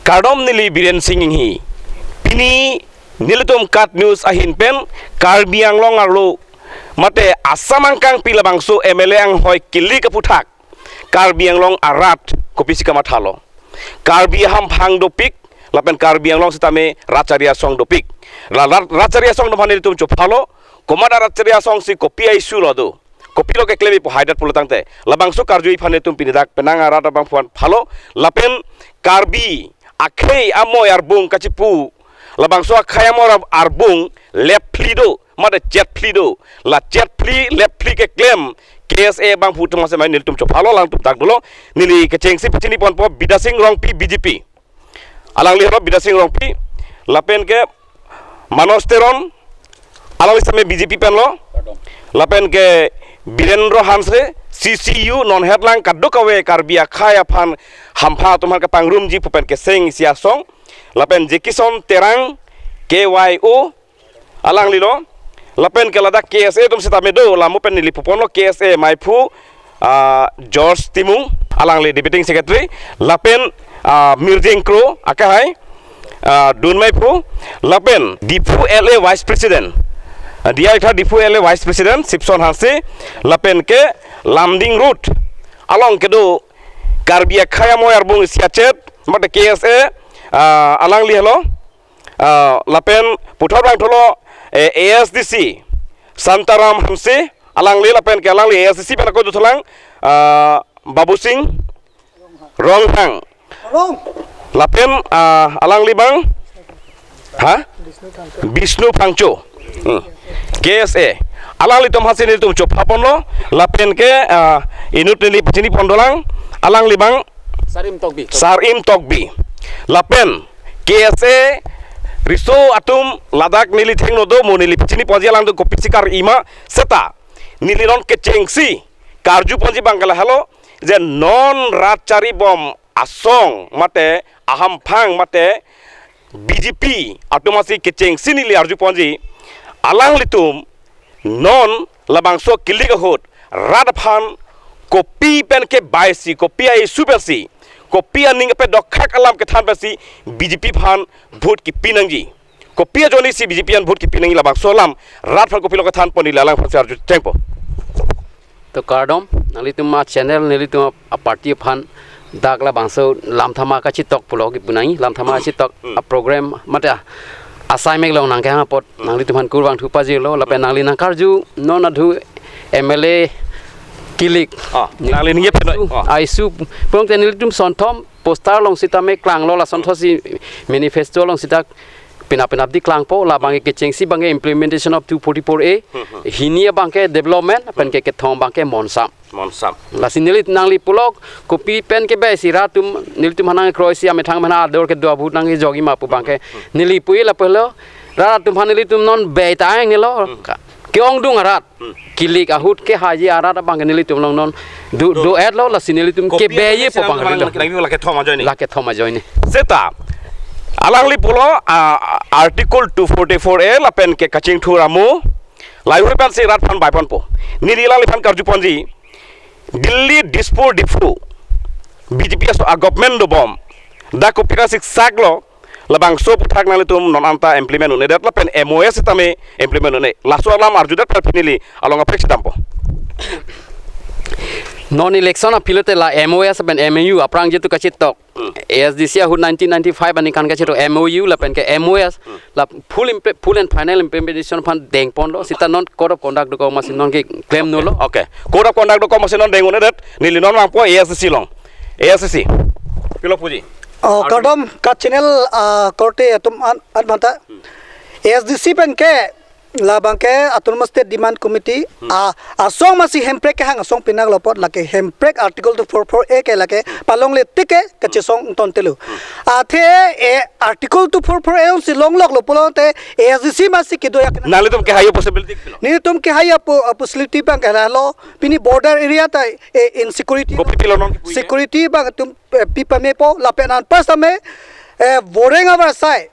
Kardom nili Biren singing hi. Pini nilitum kat news ahin pen Karbi Anglong arlo mate Assam angkang pila bangso MLA ang hoy kili kaputak Karbi Anglong arat kopisi kamathalo Karbi ham phang dopik lapen Karbi Anglong sitame racharia song dopik racharia song domhan nilitum chopalo komada racharia song si kopi ai sulodo kopi lo ke klemi po haidat pulutangte labangso karjui phane tum pinidak penang arat abang puan phalo lapen Karbi akhei amoy arbung kacipu labangso akhei amor arbung lepplido mada jet plido la jet pli lepli ke claim KSA bang putu masa main niltum chop halo lang tum tak dulu nili kecengsi pecini pon po bidasing rong pi BJP alang lihro bidasing rong pi lapen ke manosteron alang lisame BJP pen lo lapen ke Birendro Hansre CCU non headlang kadukawe Karbi akhaya phan hampha tumhar ka pangrum ji pupen ke seng sia song lapen jekison terang KYO alang lilo lapen ke ladak KSA tum sita medo lamu pen nili pupon lo KSA maipu George Timung alang li deputy secretary lapen Mirjeng Kro akahai dun maipu lapen Dipu LA vice president dia ikha Dipu LA vice president Sipson Hansi lapen ke Lamding route along kedo Karbi akhaya moy arbung siachet mate KSA alang li hello lapen puthor bang tholo ASDC Santaram Hansi alang li lapen ke alang li ASDC pen ko tholang Babu Singh Ronghang lapen alang li bang Vishnu Phangcho KSA alang li tom hasin tum chop hapon lo lapen ke inut li pachini pondolang alang li bang Sarim Tokbi lapen KSA riso atum ladak nili thengno do mo nili pachini ponji alang do kopisikar ima seta nili ron ke chengsi karju ponji bangala halo je non ratchari bom asong mate aham phang mate BJP atumasi ke chengsi nili arju ponji alang litum non labangso kiliga hot radphan kopi pen ke baisi kopi ai supersi kopi aning pe dokhak alam ke than basi BJP phan vote ki pinangji kopi joli si BJP an vote ki pinangi labangso lam radphan kopi lo ke than poni lalang phan arju tengpo to kardom nalitum ma channel nalitum party phan dakla bangso lamthama ka chitok pulo ki punai lamthama chitok a program mata Assam long nang ke hapot nang li tuman kurwang thu paji lo lapen nang li nang karju non adhu MLA kilik nang li ngiep aisu pong ten li tum son thom poster long sita me klang lo la son thosi manifesto long sita pinap di klang po la bang ke chengsi bang implementation of 244A hinia bang ke development pen ke thom bang ke monsam la sinilit nang li pulok kopi pen ke be sira tum nil tum hanang kroasia me thang mana dor ke do bu nang jogi ma pu bang ke nili pui la pelo ra tum hanili tum non be ta ang lo ke ong dung arat kilik ahut ke haji arat bang nili tum long non do ad lo la sinili tum ke be ye po bang la ke thoma joini seta alang li pulo article 244A lapen ke kaching thuramu laihu pan se rat phan bai pon po nilila li phan karju ponji Delhi Dispur Difu BJP so a government do bom da ko pira sik saglo labang so puthak nali tum non anta implement une dat lapen MOS tame implement une laso alam arju dat pinili along apek tampo non election a pilote la MOS ben MAU aprang jitu kachitok ASDC hu 1995 ani kan kachito MOU la pen ke MOS la full and final implementation pan deng pon lo sita non code of conduct ko masin non ke claim no lo okay code of conduct ko masin non deng une dat nili non mang po ASDC long ASDC pilo puji kadam ka channel korte tum an banta ASDC pen ke labang ke autonomous state demand committee asong masi hemprek ke hang asong pinag lopot lake hemprek article 244A ke lake palong le tike ke chisong ton telu athe article 244A si long lok lopolo te ASDC masi ke doya nali tum ke hayo possibility ni tum ke haya possibility bang ke lo pini border area ta insecurity security bang tum pipa me po lapenan pas ame boring over sai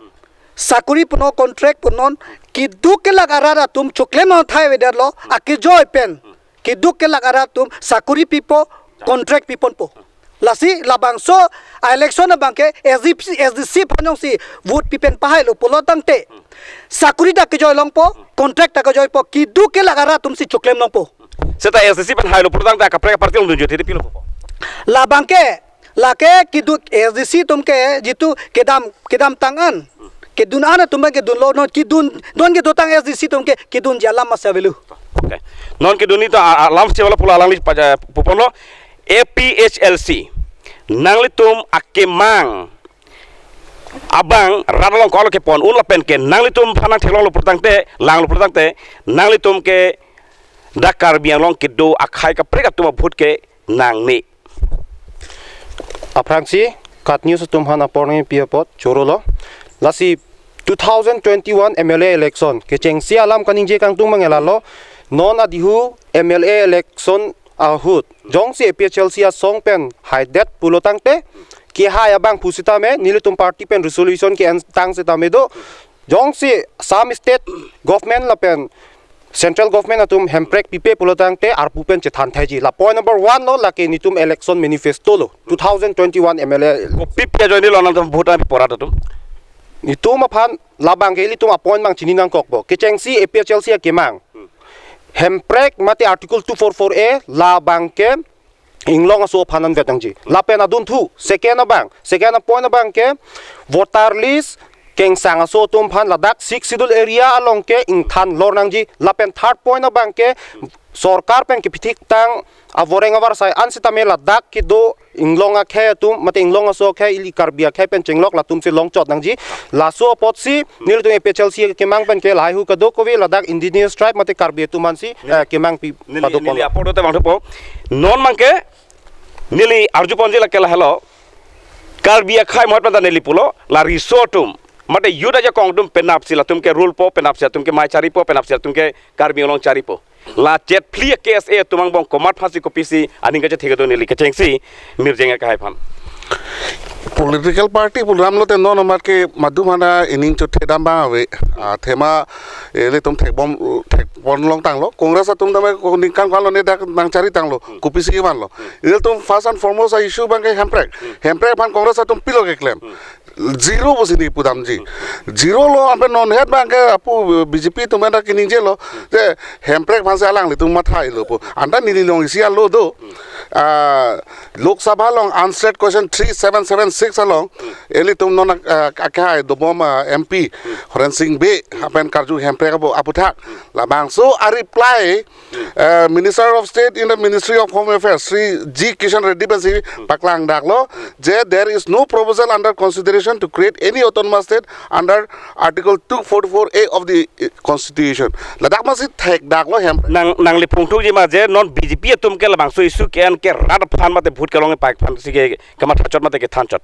sakuri puno contract punon ki duk ke lagara tum chokle ma thai wedar lo aki joy pen ki duk ke lagara tum sakuri pipo contract pipon po lasi labang so election na bangke SDC phanong si vote pipen pahai lo polo tangte sakuri da ke joy long po contract ta ke joy po kidu ke lagara tum si chuklem long po seta SDC pan hailo protang ta kapre parti long dunjo tedi pilo po labang ke lake kidu SDC tum ke jitu kedam tangan kedun ana tum ke dun lo no kidun don ke dotang SDC tum ke kidun jalam masavelu okay non ke duni to alam se wala pula alang li pupono APHLC nangli tum akemang abang radalong kolo ke pon un lapen ke nangli tum phanang thelong lo protangte lang lo protangte nangli tum ke dakar biang long ke do akhai ka preka tum bhut ke nangni aprangsi kat news tum hana porni piapot chorolo lasi 2021 MLA election ke chengsi alam kaningje kang tung mangelalo non adihu MLA election ahut jongsi APHLC a songpen haidet pulotangte ki haya bang pusita me nilitum party pen resolution ki tang se tamedo jongsi Assam state government la pen central government atum hemprek pipe pulotangte ar pupen chethan thaiji la point number 1 no la ke nitum election manifesto lo 2021 MLA ko pip ke joini lo nan bhutan porata tum nitum aphan labang ke litum appoint mang chininang kokbo ke chengsi APHLC ke mang hemprek mati article 244A la bangke inglong aso phanan vetangji la pena dun thu second point bangke voter list keng sang aso tum phan ladak 6 schedule area along ke ingthan lornangji la pen third point bangke sarkar pen ke pithik tang avoreng avar sai ansitame ladak ki do inglonga khe tum mate inglonga so khe ili karbia khe pen chenglok la tum se long chot nangji la so potsi nil tu APHLC ke mang pen ke lai hu ka do ko we ladak indigenous tribe mate karbia tu mansi ke mang pi pado nili apodo te bang po non mangke nili arju ponje la kela hello karbia khai mot pata nili pulo la risotum mate yuda ja kongdum penap sila tumke rule po penap sila tumke mai cari po penap sila tumke karbi long cari po la jet plia KSA tumang bong komat phasi ko pisi aning ka thege do nili ke chengsi mirjenga ka hai pham political party program lo te non amar ke madhumana ining chu thedam ba ave thema ele tum thekbom thekbon long tang lo congress atum dame ko ningkang khalo ne dak nang cari tang lo kupisi ke ban lo ele tum first and foremost a issue bang ke hemprek ban congress atum pilo ke claim zero bosini pudam ji zero lo ampe non head bang ke apu BJP tum da kining je lo je hemprek bang sa lang le tum mathai lo po anda ni long isia lo do lok sabha long answered question 3776 along eli tum non akai do bom MP Horen Singh be hapen karju hemprek aputhak la bang so a reply minister of state in the ministry of home affairs Sri G Kishan Reddy basi paklang daklo je there is no proposal under consideration to create any autonomous state under article 244A of the constitution ladak masi thek daklo hem nang li phungthuk ji ma je non BJP tum ke labang so isu ke an ke rad phan mate bhut ke long paik phan sige kama thachot mate ke thanchot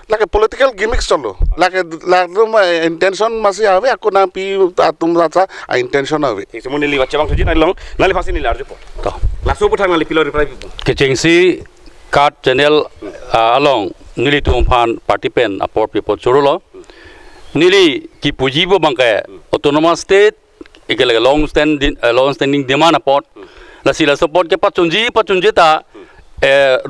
like a political gimmicks chalo like intention masi ave aku na pi atum racha intention ave semua nili baca bang tuji nali long nali pasti nili arju po to langsung puthang nali pilo reply ke chengsi card channel along nili tum phan party pen aport people chorolo nili ki pujibo bangka autonomous state ikelaga long standing demand aport la sila support ke pachunji ta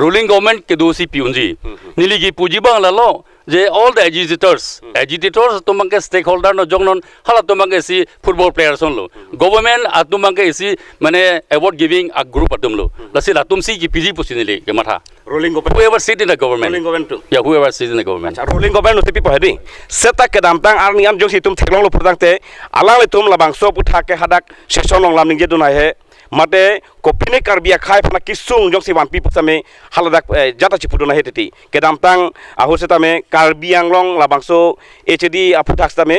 ruling government ke dosi piunji nili ki pujibo la lo je all the agitators tumangke stakeholder no jongnon hala tumangke si football players on lo government atumangke si mane award giving a group atum lo lasila tumsi ki piji pusinili ke matha rolling government whoever sit in the government too yeah whoever sits in the government rolling government no tipi pohedi seta ke dampang ar niam jong si tum theklong lo purdangte alang le tum labang so putha ke hadak session long lam ning je dunai he mate kopine karbia khai phana kisung jong si wan pi pusame haladak jata chipuduna heteti ke dampang ahu setame karbiang long labangso HD aputak stame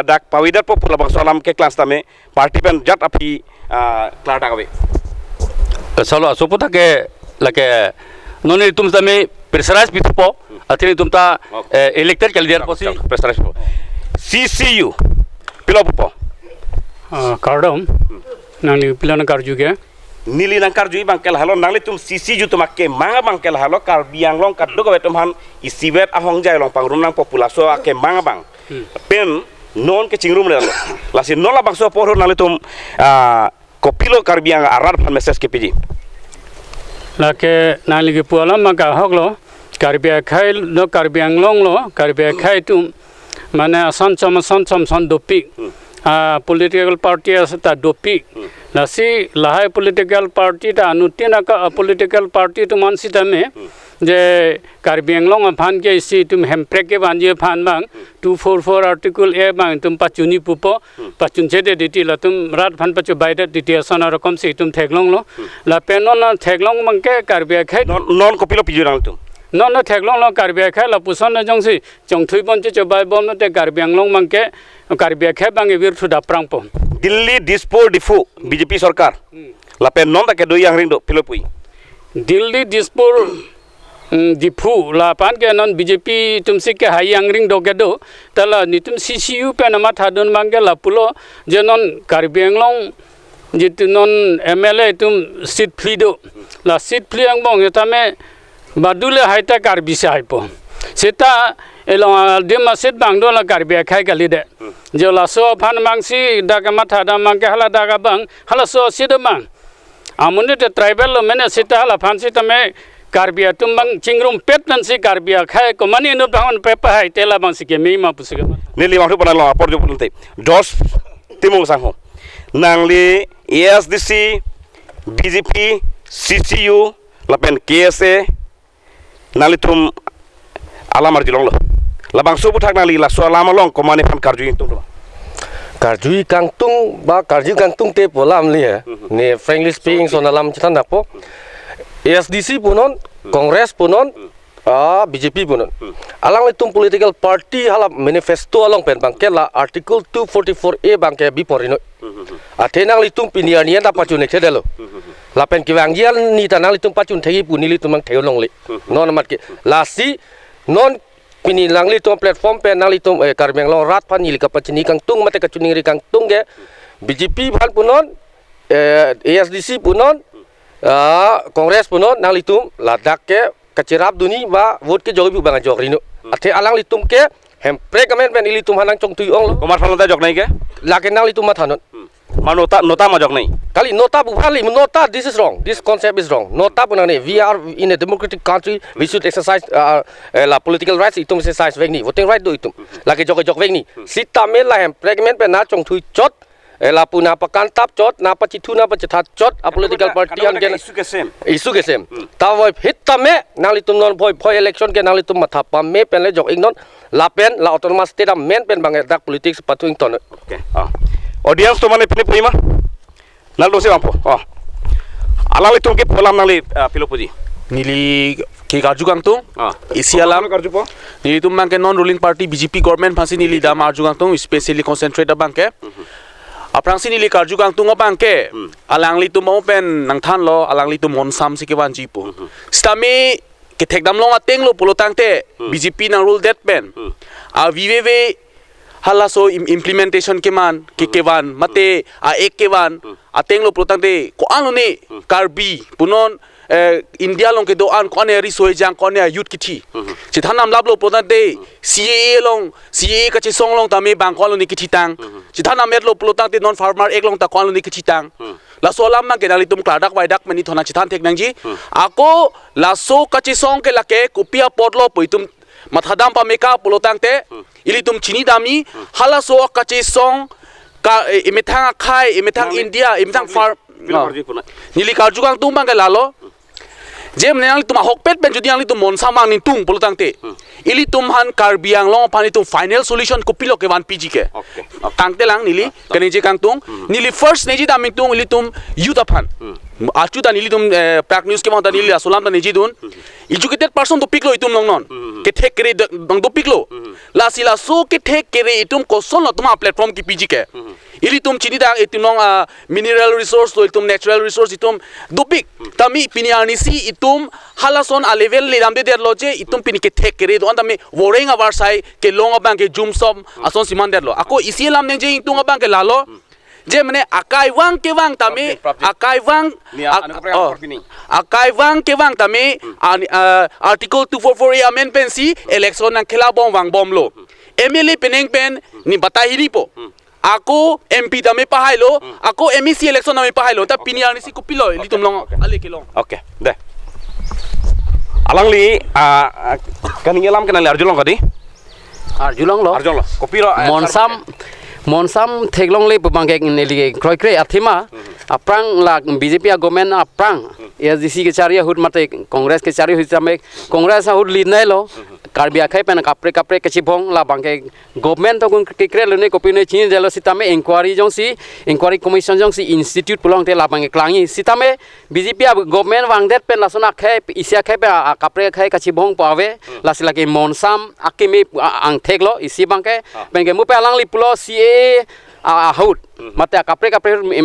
dak pawidar po labangso alam ke class tame party pen jat api klar dagawe salo asoputa ke lake noni tum stame pressurized pitupo atini tumta elected kaldiar posi pressurized po CCU pilopo cardom nangli pilana karju ke nili nang karju bangkel halo nangli tum CC ju tumakke manga bangkel halo karbiang long kaddo ko betum han isiwet ahong jai long pangrum nang populaso ake manga bang pen non ke chingrum le la si nola bangso por nangli tum kopilo karbiang arar phan message ke piji lake nang lagi pualam maka hok lo karbia khai lo karbiang long lo karbia khai tum mana son dopik political party asata dopik nasi lahai political party ta anutina ka political party tu man sitame je karbiang long aphan ke isi tum hemprek ke banjie phan bang 244 article a bang tum pachuni pupo pachun chede diti la tum rat phan pachu baida diti asana rakom si tum theglong lo la penon na theglong mang ke karbia khai non kopilo pijurang tum non na theglong lo karbia khai la puson na jong si jong thui bon che bai bom na te karbiang long mang ke karbia khai bang e vir thu da prang po Delhi Dispor Difu BJP Sarkar lapen non tak doi yang ring do pilopui Delhi Dispor Difu la pan ke non BJP tumsi ke hai yang ring do ke do tala nitum CCU pe nama thadon mang ke la pulo je non karbiang long jitu non MLA tum sit plido la sit pliang bong yatame badule haita karbisa haipo seta elong de maset bang do la karbia khai kali de jo la so phan mang si daga matha da mang ke hala daga bang hala so sid mang amune te tribal lo mene seta hala phan si tame karbia tum bang chingrum pet nan si karbia khai ko mani no bang pe pa hai tela bang si ke mi ma pusika nili wang tu panalo apor jo pulte dos timong sang ho nangli ASDC BJP CCU lapen KSA nali tum alamar jilong lo labang subu thak nali la so alama long ko mane phan karju tung lo karjui kangtung ba karju kangtung te polam li ne frankly speaking so nalam chitan napo ASDC punon Kongres punon BJP punon alang litum political party hala manifesto along pen bangke la article 244A bangke biporino athenang litum piniania ta pachune chedelo la pen kiwangial ni tanang litum pachun thegi punili tumang theolong le non mat ke lasi non pini langli tum platform pe nang litum karbiang long rat pan nili kapachini kang tung mate kachuning ri kang tung ge BJP bhal punon ASDC punon Kongres punon nang litum ladak ke kacirap duni ba vote ke jogi bang jogrino athe alang litum ke hempre kamen pen ili tum hanang chong tui ong lo komar phalata jok nai ke la ke nang litum mathanon manota nota ma jok nai kali nota buhali nota this is wrong, this concept is wrong. Nota punane we are in a democratic country, we should exercise la political rights itum exercise vegni voting right do itum la ke jok vegni sita me la hem pregnant pe na chong thui chot la puna pakan tap chot na pa chitu na pa chatha chot a political party an gen isu ke sem ta voi hit ta me nali tum non voi election ke nali tum matha pa me pen le jok ignon la pen la autonomous state am men pen bang dak politics patuing ton okay audience to mane pini prima nal do se ampo alali tum ke polam nali pilopuji nili ke karju kangtung isi alam karju po nili tum bangke non ruling party BJP government phasi nili da marju kangtung especially concentrate bangke aprang si nili karju kangtung bangke alangli tum open nang than lo alangli tum mon sam si ke ban ji po stami ke thekdam long ateng lo polotang te BJP nang rule that pen vvv hala so implementation ke man ke van mate ek ke van ateng lo polotang te ko anu ne karbi punon India long ke do an ko ne ri soi jang ko ne youth kithi chi thanam lab lo polotang te CAA ka chi song long ta me bang ko lo ni kithi tang chi thanam met lo polotang te non farmer ek long ta ko lo ni kithi tang la so lam ma ke dali tum kladak wai dak mani thona chi than thek nang ji ako la so ka chi song ke la ke kupia pot lo poitum mathadam pa meka polotang te ili tum chini dami hala so ka chi song ka imethang khai imethang India imethang far nili karju kang tum bang ke lalo jem ne ang tum hokpet pen jodi ang tum mon samang ning tung polotang te ili tum han karbiang long pani tum final solution kupilo ke wan pg ke kang te lang nili kani je kang tung nili first neji daming tung ili tum youth aphan achu ta nili tum prak news ke ma ta nili asolam ta neji dun educated person to piklo itum long non ke thek kere dang do piklo la sila so ke thek kere itum ko son tuma platform ki pg ke ili tum chini da itum long mineral resource to itum natural resource itum dopik tami piniani si itum halason a level le ramde der loje itum pini ke thek kere do andame wareng avar sai ke long abang ke jum som ason siman der lo ako isi lam ne je itum abang ke lalo je mane akai wang ke wang tami akai wang ke wang tami article 244 amen pensi election nang khela bom wang bom lo MLA peneng pen ni batahiri po ako MP tami pahailo ako MEC election nami pahailo ta piniani si kupilo litum long ale ke long okay de alangli kaning elam kenal arjulong kadi arjulong lo kopiro monsam theglong le bangke neli kroi kre athima aprang la BJP government aprang SDC ke charia hud mate congress ke charia hud same congress hud lead nai lo karbia khai pen kapre ke chibong la bangke government to kun ke kre lene kopine chin jelo sitame inquiry commission jong si institute pulong te la bangke klangi sitame BJP government wang det pen la sona khai isia khai pe kapre khai ka chibong pawe la sila ke monsam akimi ang theglo isi bangke bangke mu pe alang li pulo haut mate kapre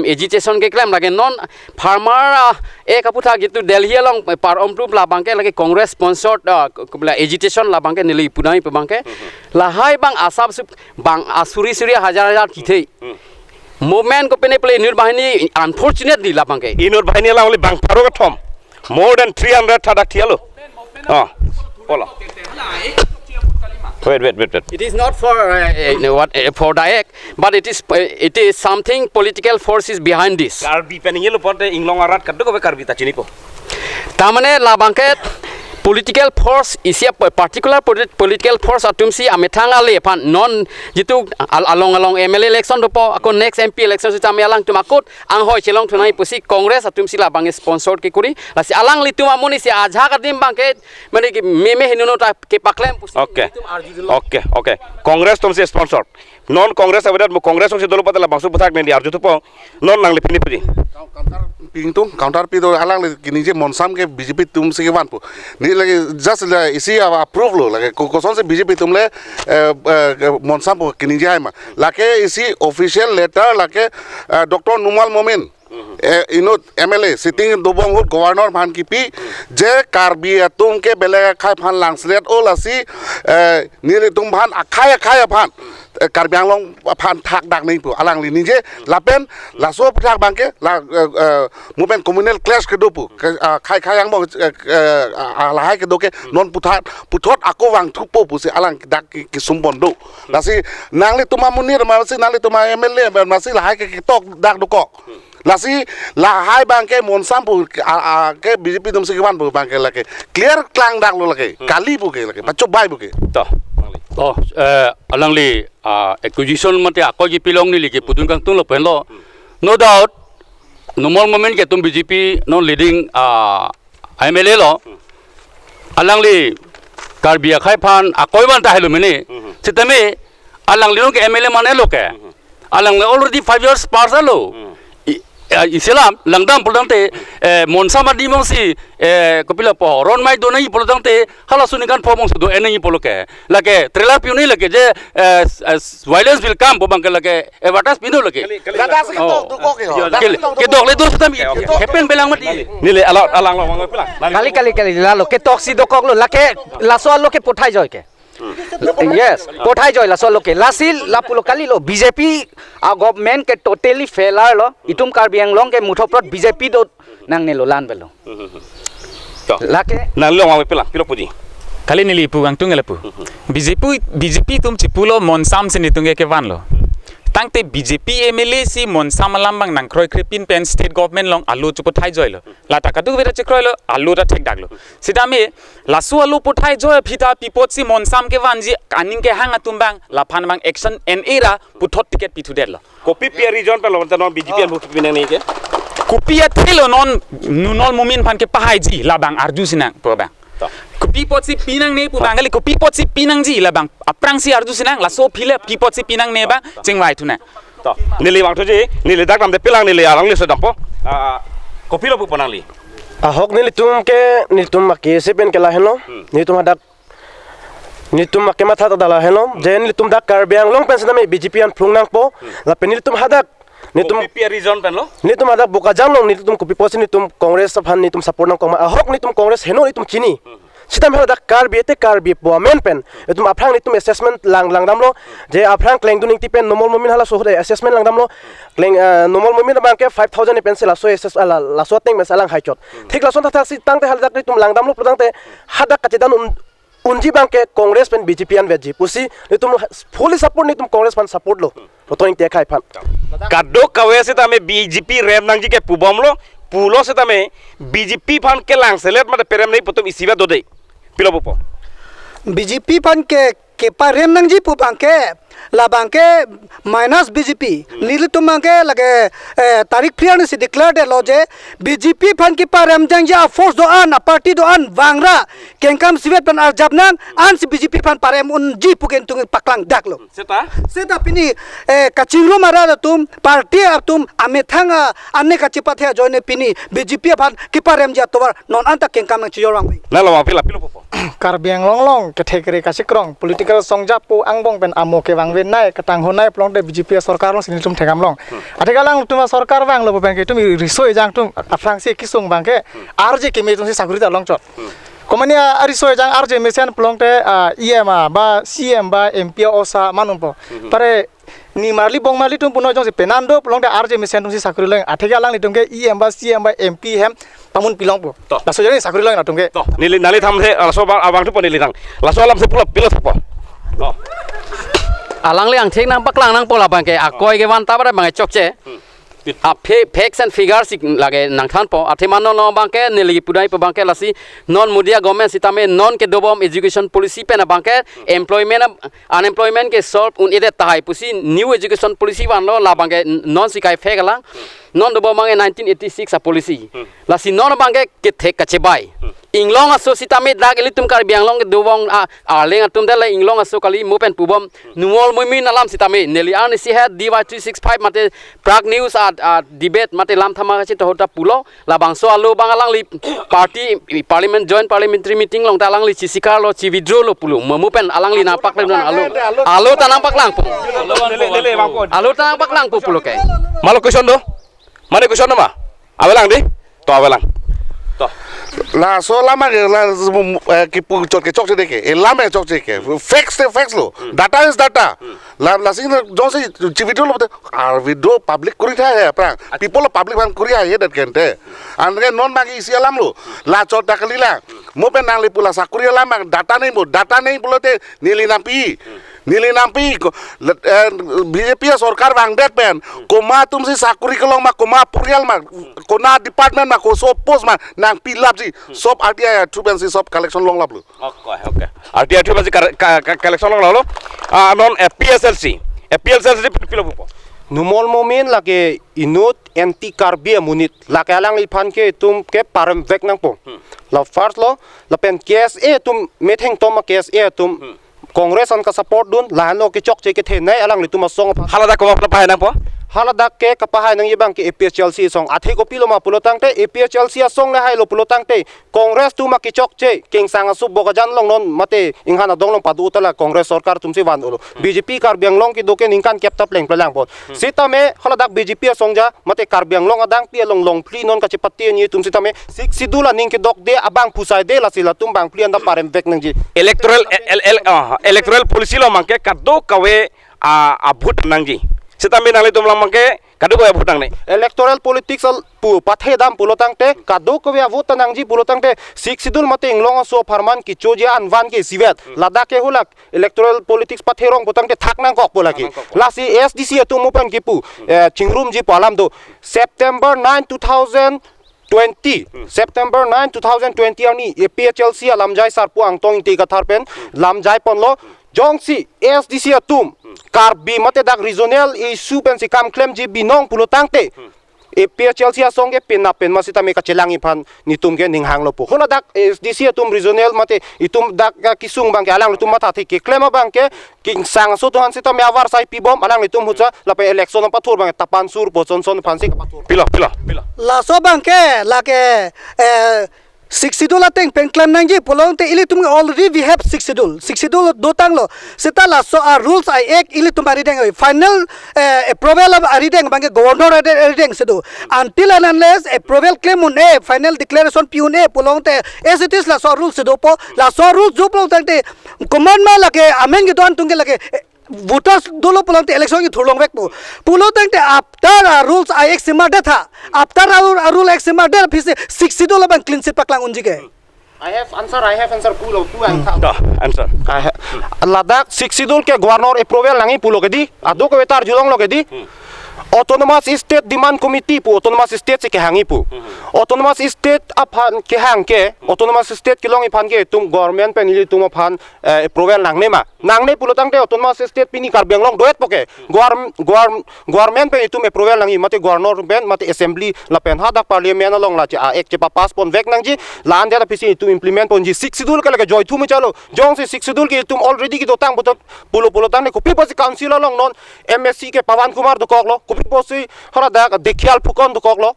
agitation ke claim lage non farmer kaputha gitu Delhi along par omtu la bangke lage congress sponsored agitation la bangke nili punai pe bangke la hai bang asap bang asuri hajar kithei movement ko pene play inur bahini unfortunately la bangke inur bahini la only bang paro ka thom more than 300 thadak thialo bola wait. It is not for for diet, but it is something political forces behind this. Karbi peningelo pote inglong arat kaddo ko karbi ta chini ko. Tamane la bangket political force is a particular political force atumsi amethanga le pan non jitu along MLA election dopo ako next MP election sita me alang tumakot ang hoi chelong thunai pusi congress atumsi la bang sponsored ke kuri la si alang lituma moni si aja kadim bangket mane ki meme hinuno ta ke paklem pusi okay congress tumsi sponsored non congress abedat mo congress tumsi dolo patala bangsu pathak ne arju to po non nang le pini puji counter pi do alang le kini je monsam ke BJP tum se ke wan pu ni lagi just la isi approve lo lagi ko son se BJP tum le monsam pu kini je ma lake isi official letter lake Dr. Numal Momin MLA sitting dobong hut governor phan kipi je karbi atum ke bele khai phan langslet o lasi ni tum phan akhai phan karbiang long phan thak dak nei pu alang li ni je lapen la so thak bangke la movement communal clash ke dopu khai yang bo la hai ke doke non puthot ako wang thu po pu se alang dak ki sumbon do lasi nang li tuma munir ma si nang li tuma MLA ma si la hai ke tok dak do ko lasi la hai bangke monsam pu ke BJP tum se ke wan pu bangke la ke clear klang dak lo la ke kali pu ke la ke pacho bai pu ke to alang li acquisition mate ako ji pilong ni li putun kang tung lo pen lo no doubt normal moment ke tum BJP non leading MLA lo alang li karbia khai phan akoi ban ta helu mene sitame alang li ke MLA mane lo ke alang already 5 years pass lo Islam langdam pulang te monsama di mongsi kopila po ron mai do nai pulang te hala sunikan po mongsi do enai polo ke lake trailer piuni lake je violence will come bang ke lake evatas pinu lake ke dok le do sami hepen belang mati nile alang lo mang pelang kali lalo ke toksi do kok lo lake laso lo ke pothai joy ke yes pothai joy laso lo ke lasil lapulo kali lo BJP government ke totally failure lo itum karbiang long ke muthoprot BJP do nang ne lo lan belo lake nang lo mang pelang pilo puji kali nili pu ang tungel pu BJP tum chipulo monsam sini tunge ke van lo tangte BJP MLA si monsam lambang nang kroi kripin pen state government long alu chu pothai joy lo lata kadu vera chikroi lo alu ta thek dak lo sidame lasu alu pothai joy phita pipot si monsam ke vanji kaning ke hanga tumbang la phan bang action en era puthot ticket pithu det lo kopi pe region pe lo non BJP an buk pinang nei ke kopi athilo non nunol mumin phan ke pahai ji la bang arju sinang po bang kopi pot si pinang ne pu bangali kopi pot si pinang ji la bang aprang si arju sinang la so phile ki pot si pinang ne ba chengwai thuna to nili wang thoji nili dak nam de pelang nili arang le so dampo kopi lo bu panali ahok ni tum ke sepen ke la helo ni tum hadak ni tum ke matha ta dala helo je ni tum dak karbiang long pensa me BJP an phlungnang po la penil tum hadak ni tum kopi region pen lo ni tum hadak bukajang long ni tum kopi pot ni tum congress sabhan ni tum support nang kong ahok ni tum congress heno ni tum chini sitam hela dak karbi po men pen etum aprang ni tum assessment langdam lo je aprang kleng duning ti pen normal momin hala so hode assessment langdam lo kleng normal momin bang ke 5000 ni pen se la so assess la so teng mes alang haicot thik la son ta si tang te hal dak ni tum langdam lo prodang te hadak kacedan unji bang ke congress pen BJP an veji pusi ni tum fully support ni tum congress pan support lo protoing te khai phan kaddo kawe se ta me BJP rem nang ji ke pubom lo pulo se ta me BJP phan ke lang selet mate perem nei potom isiba do dei pila popo BJP pan ke parem nang ji pu bangke la bangke minus BJP nili tumangke lage tarik prian si declare de loje BJP pan ki parem jang ja force do an party do an wangra kengkam sivet pan arjab nang an si BJP pan parem un ji puken tung paklang dak lo seta pini kachingro mara tum party tum amethanga anne kachipathe joine pini BJP pan ki parem ja towar non anta kengkam nang chiyorang na lawa pila popo Karbiang long category kasikrong political songjap pu angbong pen amo ke wangwen nai katang honai plong de BJP sarkar long sini tum thegam long atikalang tuma sarkar wang lo pen ke tum risoi jang tum afrangsi kisung bang ke RJ ke me tum si saguri da long chot komania risoi jang RJ mesian plong te EMA ba CM ba MP osa manumpo pare ni marli bong marli tum puno jong si penando plong de RJ mesian tum si saguri long atikalang ni tum ke EM ba CM ba MP hem pamun pilong po laso jadi saguri long na tum ke nili nali tham the laso abang tu nili thang laso alam se pila popo alang liang thek nang paklang nang pola bangke akoi ke wan tabara bangai chokche a facts and figures lage nang than po athema no bangke nili pudai po bangke lasi non media government sitame non ke dobom education policy pe na bangke employment unemployment ke solve un ide tai pusi new education policy wan lo la bangke non sikai fake lang non dobom mangi 1986 a policy lasi non bangke ke thek ka chebai inglong aso sitame dak elitum kar bianglong ke dobong leng atum dela inglong aso kali mopen pubom nuol mumin alam sitame neli an si had dy365 mate prag news debate mate lam thama chi to hota pulo la bangso alo bangalang li party parliament joint parliamentary meeting long talang li chisikar lo chi withdraw lo pulo mupen alang li napak le alo tanampak lang po alo tanampak lang po pulo ke malo question do mane question ma awelang di to awelang to la so lama la ki pu chot ke chok de ke lama chok ke facts lo data is data la sing jo se video lo ar video public kuri tha hai pra people public ban kuri hai that kente and non magi isi alam lo la chot ta kali la mo pe nang li pula sakuri lama data nei bolote nili nampi BJP sarkar bang det pen koma tum si sakuri kelong ma koma purial ma kona department ma ko so post ma nang pilap ji sob RTI trupensi sob collection long lap lu okay RTI trupensi collection long lo non PSLC pila popo numol momen lage inut anti karbia munit lake alang ipan ke tum ke parem vek nang po la first lo la pen KSA tum metheng tom KSA tum Congress an ka support dun lahano ke chok che ke the nai alang li tum song halada ko pa pa nang po halada ke kapahay nang ibang ke APHLC song athe ko pilo ma pulotang te APHLC song le hai lo pulotang te Congress tu ma ki chok che king sang su boga jan long non mate inghana dong long padu tala Congress sarkar tum si wan ulo BJP kar biang long ki doke ningkan kep tap leng pelang pot sita me halada BJP song ja mate kar biang long adang pi long pli non ka chepati ni tum sita me sik sidula ning ki dok de abang pusai de la sila tum bang pli anda parem vek nang ji electoral policy lo mangke kado kawe a vote nangji sitame nang le tum lang mangke kado kawe vote nang ne electoral politics al pu pathe dam pulotang te kado kawe vote nang ji pulotang te sik sidul mate inglong so farman ki choja anwan ke sivet lada ke hulak electoral politics pathe rong putang te thak nang kok polaki lasi SDC tu mupan ki pu chingrum ji palam do September 9 2020 September 9 2020 ani APHLC Alamjai sarpu angtong ti katharpen lamjai ponlo jongsi SDC atum karbi mate dak regional issue pen si kam claim ji binong pulotangte APHLC asong ke pen masita me kachelangi phan nitum ke ninghang lo pu hola dak SDC atum regional mate itum dak kisung bang ke alang tum mata thi ke claim bang ke king sang so to han sita me awar sai pi bom alang itum hucha la pe election pathur bang tapan sur poson son phan si pathur pila la so bangke la ke $60 teng penklan nangji polong te ili tum already we have $60 do tanglo setala so rules I act ili tum ari deng final approval of ari deng bangke governor ari deng sedo until and unless approval claim un final declaration piun polong te as it is la so rules sedo po la so rules jo polong te command ma lake amen ge don tungge lake voters dolo polong te election ki thulong vek po pulo tang te after rules I act sima de tha after rule act sima de phise $60 bang clean sheet paklang unji ke I have answer pulo tu answer Ladakh $60 ke governor approval langi pulo ke di adu ko vetar julong lo ke di autonomous state demand committee pu autonomous state se ke hangi pu autonomous state aphan ke hang ke autonomous state kilong iphan ke tum government pen li tum aphan approval nangne pulotang te autonomous state pini kar benglong doet poke government pen tum approval nangi mate governor ben mate assembly la pen hadak parliament along la cha ek che pass pon vek nang ji lan dia pisi tum implement pon ji 6 schedule ka la joy thu me chalo jong se 6 schedule ke tum already ki dotang butok pulotang ne ko people council along non MSC ke pawan kumar do koklo posi hora da dekhial phukon do koklo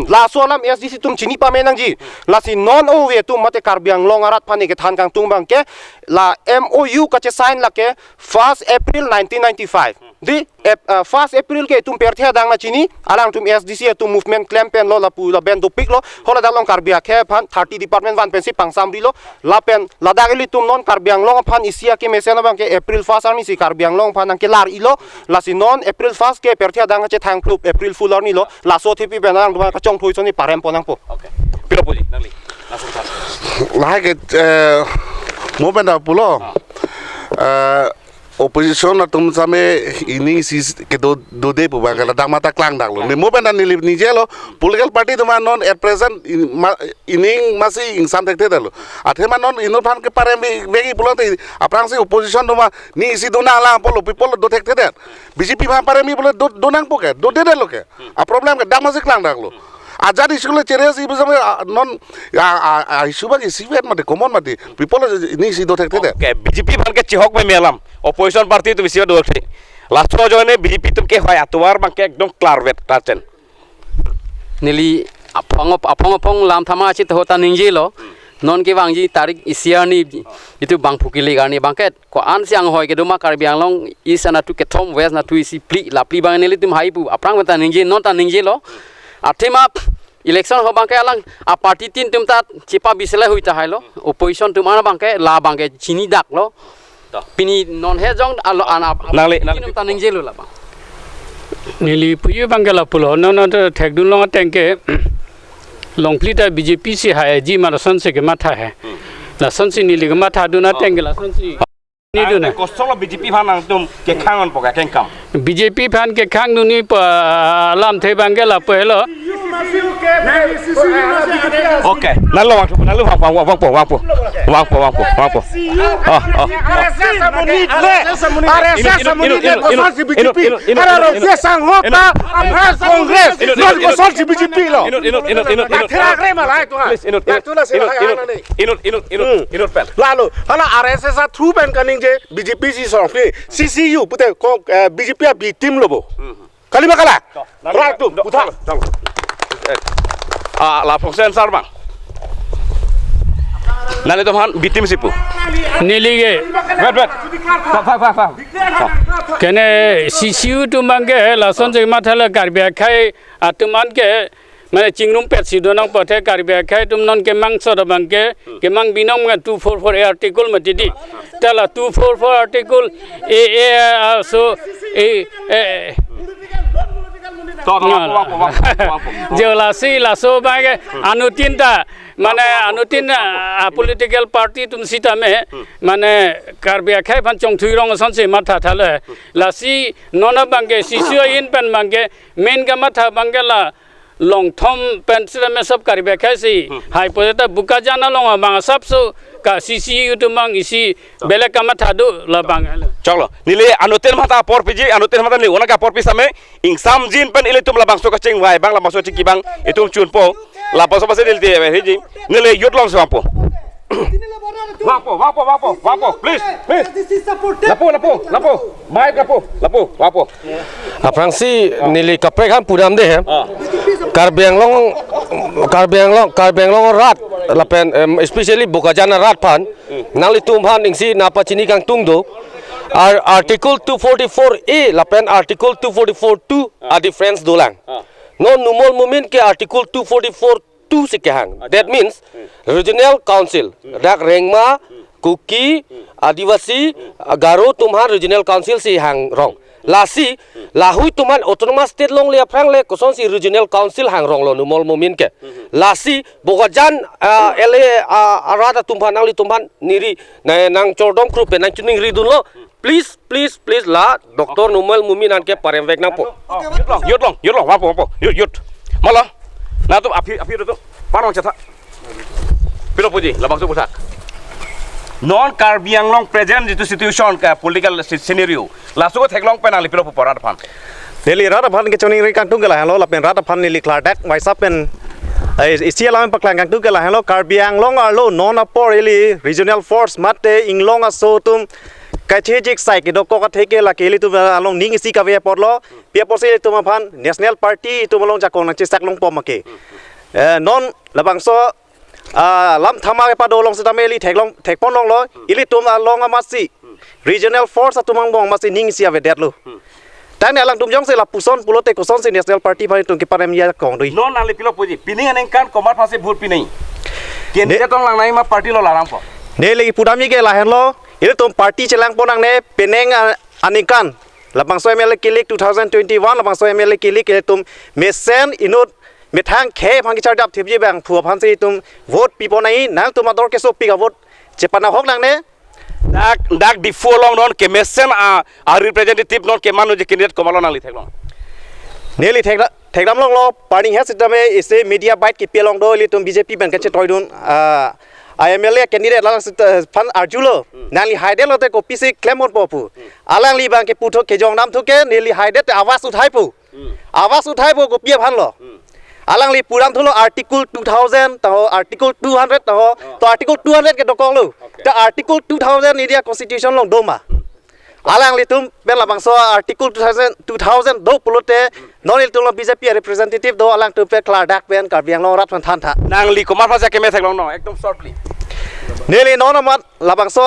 la solam SDC tum chini pa menang ji la si non owe tum mate karbiang long arat phani ke than kang tung bang ke la MOU ka che sign la ke 1st April 1995 di 1st April ke tum perthia dang na chini alang tum SDC tum movement claim pen lo la pu la ben do pik lo hola da long karbia ke phan 30 department van pensi pangsam ri lo la pen la da li tum non karbiang long phan isia ke mesena bang ke April 1st arni si karbiang long phan ke lar ilo la si non April 1st ke perthia dang che thang club April full arni lo la so thipi ben ang ka chong thui choni parem ponang po okay pilo puji nangli langsung tak lah ke mo ben da pulo opposition na tum same ini si ke do de pu ba kala dang mata klang dak lo ni mo ben ni ni je lo political party to man non at present ining masih insam tek lo athe man non ino phan ke pare begi pulo te aprang si opposition to ma ni si do na la polo people do tek te BJP phan pare mi pulo do nang po ke do de lo ke a problem ke dang masih klang dak lo Ajad isu le ceria si bersama non isu bagi sifat mati common mati people ini si do tek te okay BJP ban ke chihok me melam opposition party tu bisi do ke last jo ne BJP tum ke hoy atwar bang ke ekdom klar vet tachen nili apong lam thama chi to ta ningji lo non ke bang ji tarik isia ni itu bang phukili garni bangket ko an siang hoy ke duma karbiang long isana tu ke thom west na tu isi pli la pli bang nili tum hai pu aprang ta ningji non ta ningji lo athema election ho bangke alang a party tin tum ta chipa bisle hui ta hailo opposition tum ana bangke la bangke chini dak lo pini non he jong alo ana nangli tum ta ningje lo la bang nili puyu bangala pulo no thekdun long tengke longpli ta BJP si ha ji ma son se ke matha hai la son si nili ke matha du na tengke la son si ni du na ko solo BJP phan nang tum ke khangon poka ken kam BJP phan ke khang nu ni pa Alamthe bangala pelo okay nalo wang po lalu hala RSS a through pen kaning je BJP si song CCU pute ko BJP a bi team lobo kalima kala ratu utha la fonction sar bang nale to han bitim sipu nilige bet fa kene CCU tu mangge la son je mathala karbia khai atuman ke mane chingnum pet si donang pathe karbia khai tum non ke mang so bangke ke mang binong 244 article matidi tala 244 article so Jela si la so bage anutinta mane anutin political party tum sita me mane karbia khai phan chong thui rong son se matha thale la si nona bange si su in pen bange main ga matha bange la long thom pen sila me sab karbia khai si hai pojeta buka jana long bang sab so ka CCU tu mang isi bele kama thadu la bang chalo nile anoten mata por piji anoten mata ni ona ka por pisame insam jin pen ile tum la bang so ka ching wai bang la bang so chi bang itum chun po la pa so pa se dil te heji nile yot long so po wapo please lapo mai lapo aprang si nili kapre kan pudam de karbiang long rat lapen especially bokajana rat pan nali tum han ingsi napa chini kang tung do article 244A lapen article 244(2) a difference dolang no numol mumin ke article 244(2) sikehang that means regional council dak rengma kuki adivasi garo tumhan regional council si hang rong lasi lahui tuman autonomous state long le aprang le koson si regional council hang rong lo numol mumin ke lasi bogajan ele arada tumhan nang li tumhan niri nang chordom group nang chuning ridun lo please la Dr. Numal Mumi nan ke paremvek nang po. หยุดลงว่าผมหยุดมาแล้วนะตุ๊อภิรุตุปานองจะทะพิโรปุจิระบังสุบุทัก non Karbiang long present itu situation ka political scenario lasu ko theklong penang lipilo po parat phan Nili rata pan ke choning ri kang tung gala halo lapen rata pan nili klar dak wai sapen isia lam paklang kang tung gala halo Karbiang long alo non apor ili regional force mate inglong aso tum strategic site ke dokko ka theke la ke li tu along ning isi ka ve por lo pia por se tu ma phan national party tu malong jakong na chisak long pom ke non labang so lam thama ke pado long sita meli thek pon long lo ili tum long amasi regional force atumang bong masi ning isi ave det lo tang ne lang tum jong se la puson pulote ko son se national party bhai tum ke parem ya kong doi non ali pilo puji pining anen kan komar phase bhut pinai ken ne tong lang nai ma party lo larang po ne legi pudami ke la hen lo ili tum party chelang ponang ne peneng anikan labang so ml kilik 2021 labang so ml kilik ke tum mesen inut me thang khe phang ki chardap thibji bang phua phan se tum vote pipo nai nang tum ador ke so pi ga vote chepana hok lang ne dak di long non ke mesen a representative non ke manu je candidate komalo nang li theklong neli thekdam long lo party has itame ise media bite ki pelong do li tum bjp ban ka che toidun IMLA candidate lang fan arjulo nali haide lo te ko pisi clemon popu alang li bang ke puto ke jong nam thuke neli haide te awas uthai pu ko pia phan lo alang li puram thulo article 2000 to article 200 to article 200 ke dokong lo ta article 2000 India constitution long doma alang li tum ben la bangso article 2000 do pulote non il tum BJP representative do alang tu pe klar dak ben Karbiang long rat phan than tha nang li komar phase ke me theklong no ekdom shortly neli non amat la bangso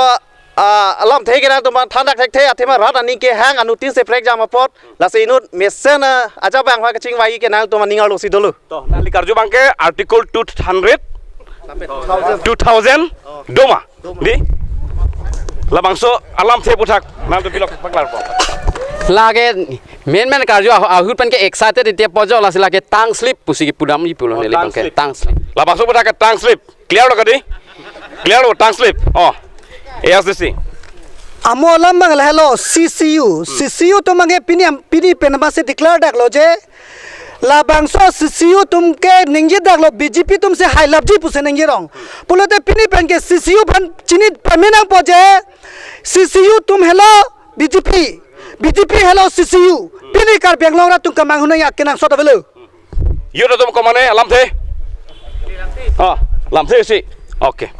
Alamthe ke nang tum than dak the athema rat ani ke hang anu tin se prek jam apot la se inut mesen aja bang ha ke ching wai ke nang tum ningal lo si dolo to nang li karju bang ke article 200 2000 doma di labangso Alamthe puthak nang tu pilok paklar po lage men karjo ahut pan ke excited te pojo la sila ke tang slip pusi ki pudam ni pulo neli bang ke tang slip labangso puthak ke tang slip clear lo kadi clear lo tang slip oh ASDC amo lam bang hello CCU to mange pini penama se declare dak lo je la bangso CCU tum ke ningji dak lo BJP tum se high love ji puse ningji rong pulote pini pen ke CCU ban chini paminang poje CCU tum hello BJP hello CCU pini Karbiang long ra tum kamang hunai akenang so tabelo yudo tum komane Alamthe Alamthe si okay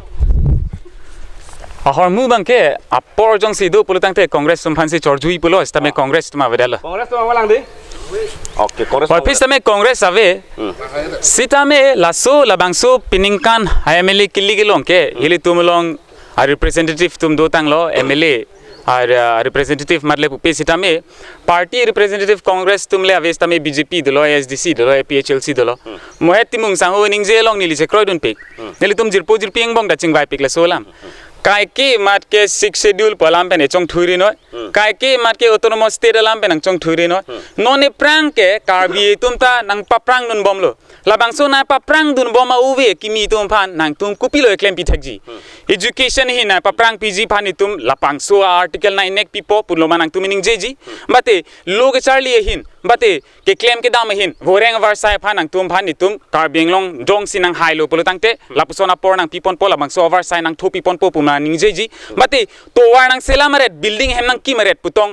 hormu bangke apor jong sido pulutang te congress sumpan si chorjui pulo stame congress tuma vedala congress tuma walang di okay congress por pistame congress ave sitame laso labangso piningkan IMLA kiligilong ke hili tumulong a representative tum do tanglo MLA R representative মারলে পুপে সিটামে party representative congress তুমলে আবেস তামে BJP দলো SDC দলো PHLC দলো মোহে Timung সাংও নিংজে long নিলি সে ক্রয়ডুন pick নিলি তুম জিরপো এং বং দাচিং by pick লে সোলাম কাইকি মাতকে 6 schedule পলাম পেনে চং থুরি নয় কাইকি মাতকে autonomous state alam penang chong thuri no none prang ke karbi tumta nang paprang nun bomlo labangso na paprang dun boma uwe kimi tum phan nang tum kupilo claim pithakji education hi na paprang PG phani tum lapangso article 9 nek pipo pulo manang tum ning jeji bate log charlie hin bate ke claim ke dam hin voreng varsai phanang tum phani tum karbing long dong sinang hailo pulo tangte lapsona por nang pipon pola bangso varsai nang thopi pon po puma ning jeji bate to war nang selamaret building hem nang kimaret putong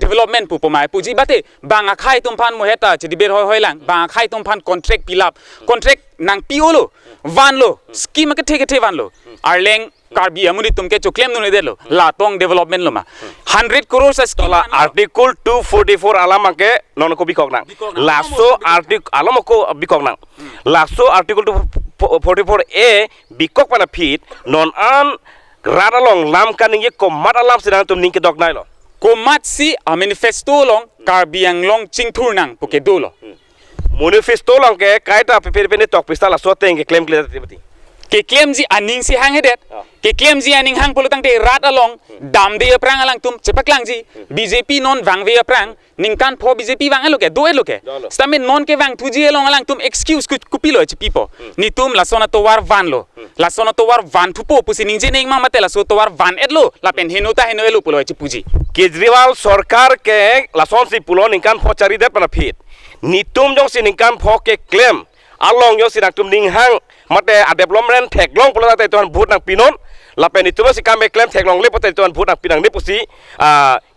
development pu pomai puji bate banga khai tum phan moheta chidi ber hoi lang banga khai tum phan contract pilap contract nang piolo van lo scheme ke theke the van lo arleng karbi amuni tum ke choklem nu de lo la tong development lo ma 100 crores scheme article 244 alama ke non ko bikok nang laso article alama ko bikok nang laso article 244 a bikok pana fit non an radalong lam kaning ye ko madalam sidang tum ning ke dok nai lo komat si a manifesto long karbiang long chingthur nang puke dolo manifesto long ke kaita pepene tok pistala soteng ke claim clear tibati ke claim ji aning si hang hedet ke claim ji aning hang polutang te rat along dam de prang alang tum chepaklang ji BJP non wangwe prang ningkan pho BJP wang aloke do eloke stame non ke wang thuji along alang tum excuse kupilo chi pipo ni tum la sona to war van lo la sona to war van thupo pusi ningje ning ma mate la so to war van edlo la pen henota heno elo pulo chi puji Kejriwal सरकार के Larsen सी पुलो निकान फो चारी दे पना fit नितुम जों सी निकान फो के claim along yo si nak tum ding hang mate a development thek long pula ta tuan bhut nak pinon lapen itu si kame claim thek long le pata tuan bhut nak pinang ne pusi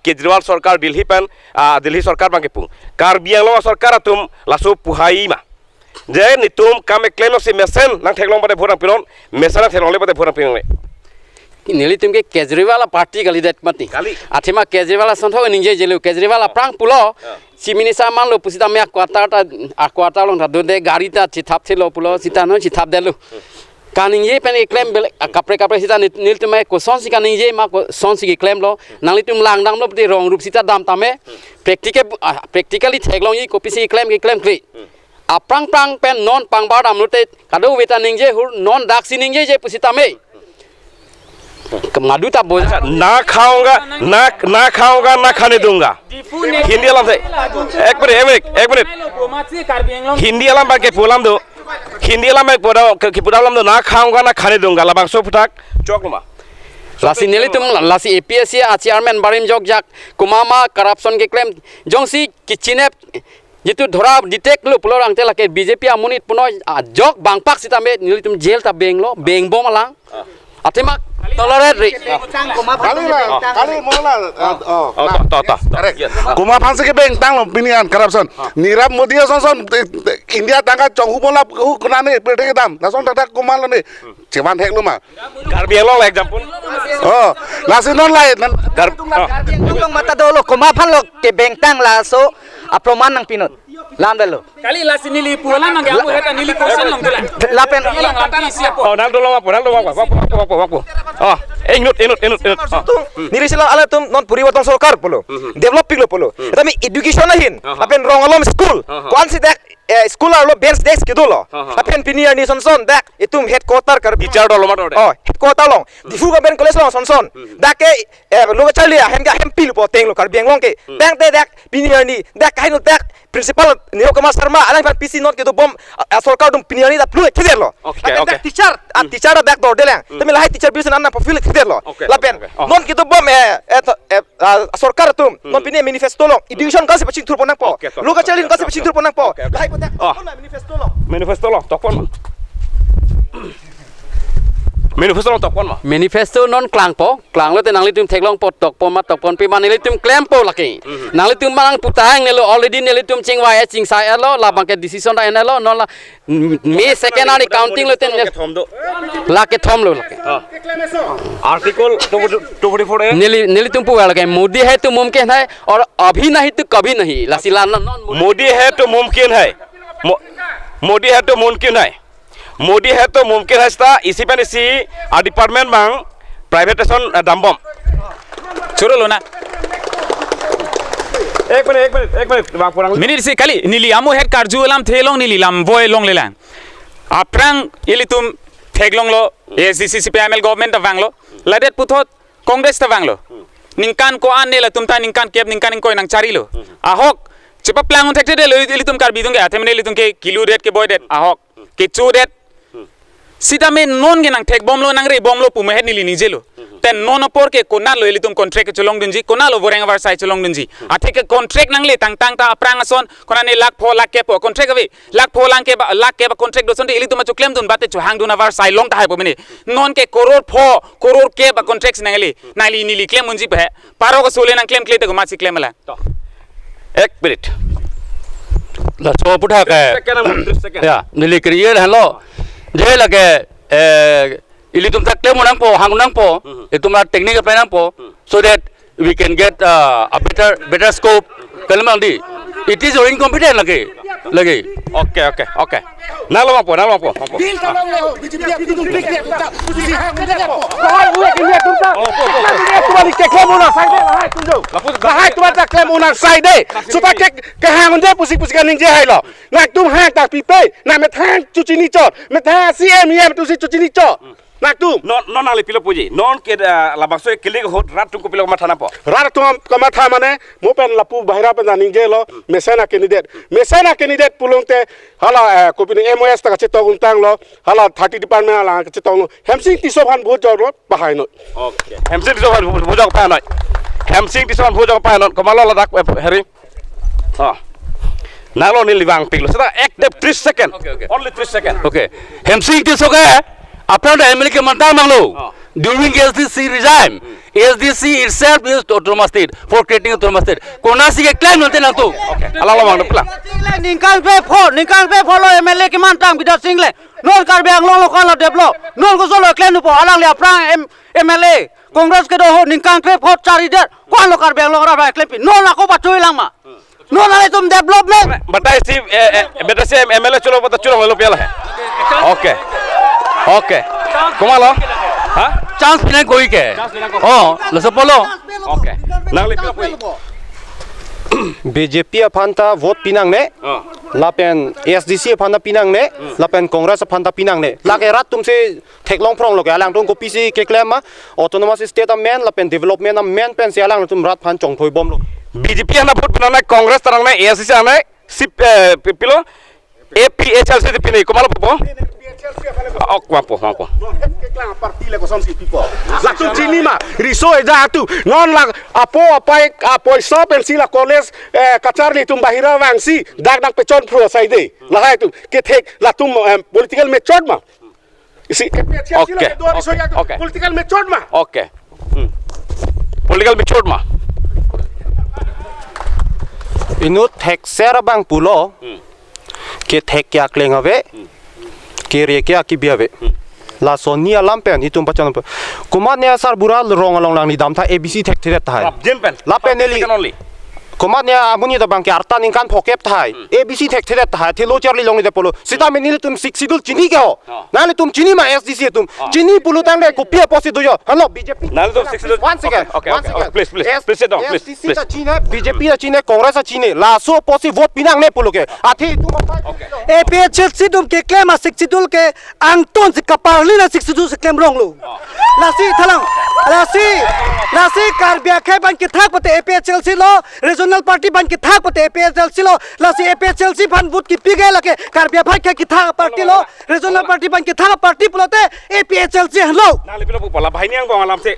Kejriwal sarkar Delhi pen Delhi sarkar bang kepung Karbiang long sarkar atum lasu puhai ma je nitum kame claim si mesen nang thek long pata bhut nak pinon mesen thek long le pata bhut nak pinang le nili tum ke Kejriwal party kali det mati athima Kejriwal sontho ninje jelu Kejriwal prang pulo Simini sama lo pusita me akuata long tadu de gari ta cithap thilo pulo sita no cithap delu kaning ye pen claim kapre sita nil tume ko son si kaning ye ma ko son si claim lo nangli tum lang dang lo pti rong rup sita dam tame practically theglong yi ko pisi claim kli aprang pen non pang bar dam lote kadu weta ning je hur non dak si ning je pusita me ngadu ta boja ना खाऊंगा ना खाने दूंगा हिंदी आलम से एक minute Hindi आलम बाके पुलाम दो हिंदी आलम एक पुलाम दो ना खाऊंगा ना खाने दूंगा लाबांग सो फुटाक चौक नमा lasi nili tum lasi APSC a chairman barim jok jak kumama corruption ke claim jongsi kichine jitu dhora detect lu pulo rang tela ke BJP amunit puno jok bangpak sitame nili tum jail ta benglo bom alang atima tolerate ri kali mola kuma phansi ke beng tang lo pinian corruption nirab modi son India tangka chonghu bola hu kunane pede ke dam lason tak kuma lo ne cewan hek lu ma Karbiang long like jampun lasin non lai Tung mata dolo kuma phan lo ke beng tang la so aproman nang pinot lam dalo kali lasi nili pulan nang gamu heta nili kosan long dela lapen nang dolong apa inut niri sila ala tum non puriwatong sarkar polo developing lo polo tapi education lahin apen rong alom school kwan si dak school lo bench desk gitu lo apen pinian ni sonson dak itum headquarter kar teacher dolo ma dole headquarter long difu ka ben college lo sonson dak ke lo ka chalia hem ga hem pil po teng lo kar biang long ke dak te dak pinian ni dak kain dak principal ni ko mas sarma ala pan pc not ke to bom sarkar dum pinian ni da plu kheder lo teacher dak dor delang temi lahai teacher bisan anna profil kheder lo lapen non ke to bom sarkar tum non pini manifesto lo education ka se paching tur ponang po lo ka chalin ka se paching tur ponang po lahai po dak manifesto lo tokpon ma manifesto non klang lo te nangli tum theklong po tok pon pi manili tum claim po laki nangli tum mang putang nelo already neli tum chingwa ching sai lo la bang ke decision da nelo non la me second ani counting lo ten la ke thom lo laki article 244 neli tum pu laki modi hai to mumkin hai और अभी नहीं तो कभी नहीं लसीला non Modi है तो मुमकिन है मोदी है तो मुमकिन है मोदी है तो मुमकिन है sta isi pen isi department mang प्राइवेटेशन दम्बम चुरो लो ना एक मिनट बाग पुरांग मिनिट से कली नीली आमो हेड कारजू लाम थेलोंग नीली लाम वोय लोंग लेलां aprang ili tum theglong lo ACC CPML government tawang lo ladet puthot congress tawang lo ningkan ko an nela tum ta ningkan kep ningkan ko nang chari lo ahok cepa plangun thekte de lo ili tum kar bidung ga themne ili tum ke kilu det ke boy det ahok ke chu det sida me non ge nang thek bom lo nang re bom lo pu me het nili nije lo ten non opor ke kona lo ili tum contract ke cholong dunji kona lo boreng war sai cholong dunji a thek ke contract nang le tang ta aprang ason kona ne lak pho lak ke po contract ave lak pho lang ke ba lak ke ba contract do son de ili tum chu claim dun bate chu hang dun war sai long ta hai po mine non ke koror ke ba contract nang le nali nili claim munji pe paro ko sole nang claim te ko ma si claim la एक minute la so putha ke ya nili clear hello je la ke ili tum tak claim nang po hang nang po itum la technical plan nang po so that we can get a better scope kalmang di it is incompetent lagi okay ना लो मापो Naktum non ali pilo puji non ke labangso kilik hot rat tum ko pilo ma thana po rar tum kamatha mane mo pen lapu bahira pen janing je lo mesena candidate pulungte hala kopini MOS ta che tong tang lo hala 30 department ala che tong hemsing tiso bhan bho jor bahai no okay hemsing tiso bhan bho jor pa noi hemsing ti son bujang pa non komalo ladak heri nalo ni livang pilo seta active 3 second only 3 second Okay. Hemsing ti soke after the MLA ke mantang manglo during SDC regime SDC itself is autonomous state for creating autonomous state konasi ke claim nante nang tu ala lo mang pula ningkang pe follow MLA ke mantang bidat single non kar biang lo lokal develop non ko solo claim po alang le aprang MLA Congress ke do ningkang pe phot chari der ko lo kar biang lo ra claim pi non ako pa choi lang ma non ale tum development batai si MLA chulo bata chulo lo piala hai okay komalo chance pinang koi ke lo sapolo okay nang le pila pui BJP phanta vote pinang ne lapen SDC phanta pinang ne lapen Congress phanta pinang ne lake rat tum se theklong prong lo ke alang tung ko PC ke claim ma autonomous state man lapen development man pen se alang tum rat phan chong thoi bom lo BJP hana vote pinang na Congress tarang na ASC ana sip pilo APHLC pinai komalo popo wapo parti le kosom si people la tu chini ma riso eja tu non la apo so pen si la college kacharli tum bahira wangsi dak pechon pro sai de la hai tu ke thek la tum political method ma isi okay political method ma okay political method ma inu thek ser bang pulo ke thek kya kleng ave ke re kya ki biave la sonia lampen itum pachan kuma ne sar bural rong along lang ni dam tha abc thek thret thai jempen la peneli kuma ne amuni da bang ke arta ning kan phokep thai abc thek thret thai thilo charli long ni de polo sita menil tum sidul chini ke ho nale tum chini ma sdc tum chini pulu tang de kopia posi do yo hello bjp nale tum sidul one second please sit down please SDC ta chine bjp ta chine congress ta chine la so posi vote pinang ne pulu ke athi tum APHLC tum ke claim a Sikjit ke angton si kaparli na Sikjit se claim rong lo lasi thalang lasi karbia khai ban ke thak pate APHLC lo regional party ban ke thak pate APHLC lo lasi APHLC ban vote ki pige lake karbia phai ke thak party lo regional party ban ke thak party pulote APHLC hlo nale pilo pola bahini ang bong Alamthe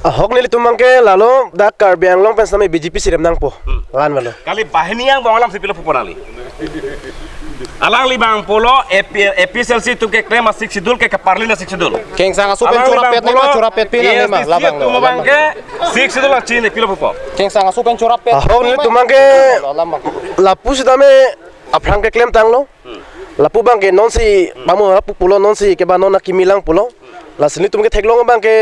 hok nili tumang ke lalo dak kar biang long pen sami BJP sirem nang po lan malo kali bahini ang bong Alamthe pilo popo nali alang libang polo APHLC tu ke claim asik sidul ke kaparli na siksidul keng sanga super chura pet pinang ma labang tu mabang ke siksidul chine pilo popo keng sanga super chura pet hok nili tumang ke lapu sidame aprang ke claim tang lo lapu bang ke non si pamu lapu pulo non si ke ba non kimilang pulo la sini tum ke theklong bang ke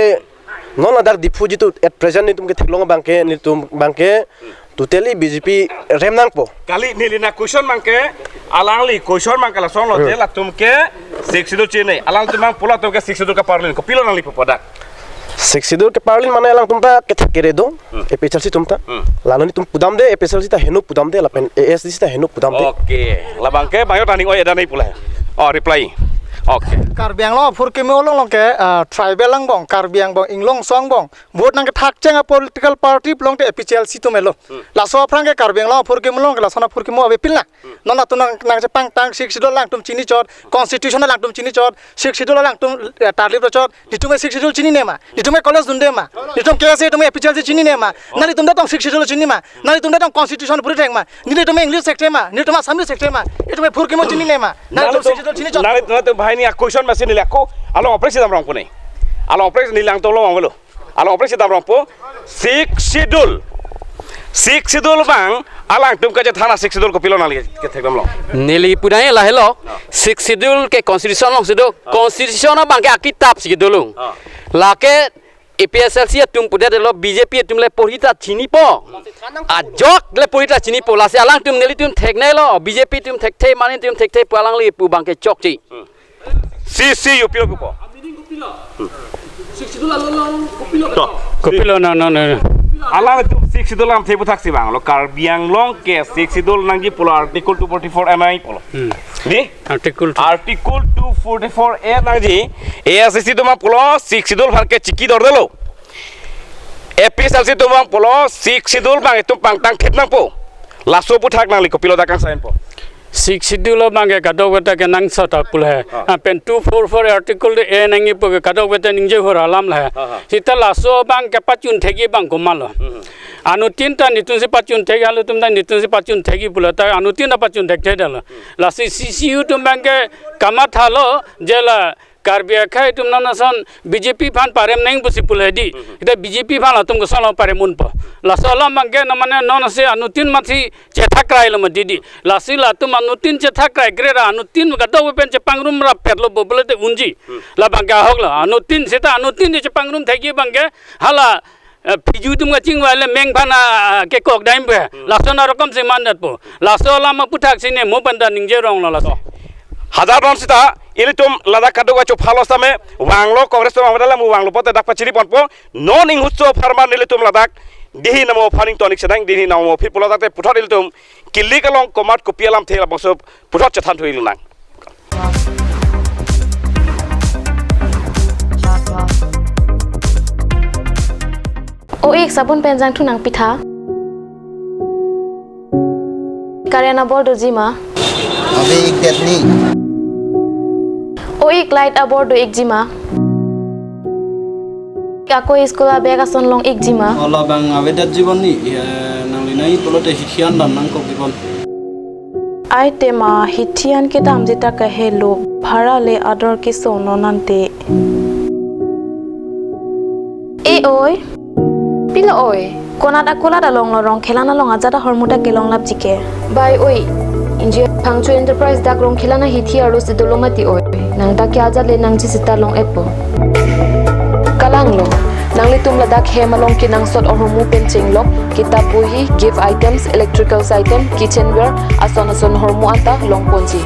non la dar dipu jitu at present ni tum ke theklong bang ke ni tum bang ke totally BJP remnang po kali nilina question mangke alangli question mangkala song lo je la tumke siksidul chine alang tumang pula tumke siksidul ka parlin ko pilo nali popodak siksidul ke parlin mana alang tumta ke thekere do APHLC tumta lalu ni tum pudam de APHLC ta henu pudam de la pen ASDC ta henu pudam de okay la bangke bayo tanding oi ada nai pula reply okay karbiang lo phur ke mo long ke tribal lang bong karbiang bong inglong song bong vote nang ke thak chang political party long te APHLC to melo la so prang ke karbiang lo phur ke mo long la sona phur ke mo ave pilna nona tu nang nang pang tang siksidol lang tum chini chot constitutional lang tum chini chot siksidol lang tum tarli chot ditume siksidol chini ne ma ditume college dunde ma ditum KSA tume APHLC chini ne ma nali tum da tong siksidol chini ma nali tum da tong constitution puri thek ma ni tume english sector ma ni tume assam sector ma etume phur ke mo chini ne ma nali tum siksidol chini chot nali tu bahini a question mesin nilai aku alo operasi dalam rangpo ni alo operasi nilang tolong ang belo alo operasi dalam rangpo siksidul bang alang tum kaje thana siksidul ko pilo nali ke thekam lo nili pudai la hello siksidul ke constitution long sido constitution bang ke akitab sikidulung la ke APHLC tum pudet lo BJP tum le porita chini po ajok le porita chini po la se alang tum nili tum thekne lo BJP tum thekte mani tum thekte pu alang li pu bang ke chok chi si you pilo ko siksidul along kopilo no alang tu siksidul am thebu thaksi bang lo karbiang long ke siksidul nangi polo article 244 MI polo ni article 244 A nangi ASC tu ma polo siksidul bhar ke chiki dor delo APHLC tu ma polo siksidul bang itu pangtang khet nang po laso pu thak nang li kopilo dakang sain po Sikjit lo bangke kadok beta ke nang sota pul hai pen 244 article e nangi po kadok beta ningje hor alam la hita laso bang ke pachun thegi bang komalo anu tinta nitun se pachun thegi halu tum dan nitun se pachun thegi pula ta anu tinta pachun theg thedala la CCU tum bangke kamat halo jela Karbia khai tum nana son BJP fan parem nang busi puledi ita BJP fan atum ko sala pare mun pa la sala mangge na mane non se anutin mathi chetha krai lo madidi la sila tum anutin chetha krai grera anutin ga do pen che pangrum ra petlo bobole te unji la bangga hokla anutin seta anutin che pangrum thegi bangge hala Piju tum ngacing wala meng pana ke kok daim be la sona rokom se mandat po la sala ma puthak sine mo banda ningje rong la so Hadaron sita ilitum lada kaduga chop halos tame wanglo kongres to amdala mu wanglo pote dak pachiri ponpo non ing hutso farman ilitum ladak dihi namo faring tonik sedang dihi namo people ladate puthot ilitum killi kalong komat kopialam thela bangso puthot chathan thuil nang O ek sabun penjang thu nang pitha Karyana bordo jima Abe ek detni O ek light aboard ek jima Kako iskola bega son long ek jima Ola bang abe dat jibon ni nang linai polote hithian dan nang kok jibon Ai tema hithian ke dam jita ka hello bhara le ador ke sono nante E oi Pila oi konat akola da long lorong khelana long ajada hormuta ke long lap jike Bai oi Inje Pangchu Enterprise dak rong khilana hithi aro sidolomati oi nang dak kya le nang jisita long epo kalang lo nang litum ladak hemalong ki nang sot ormu penching lo kitab buhi gift items electrical item kitchenware ason hormu anta long ponji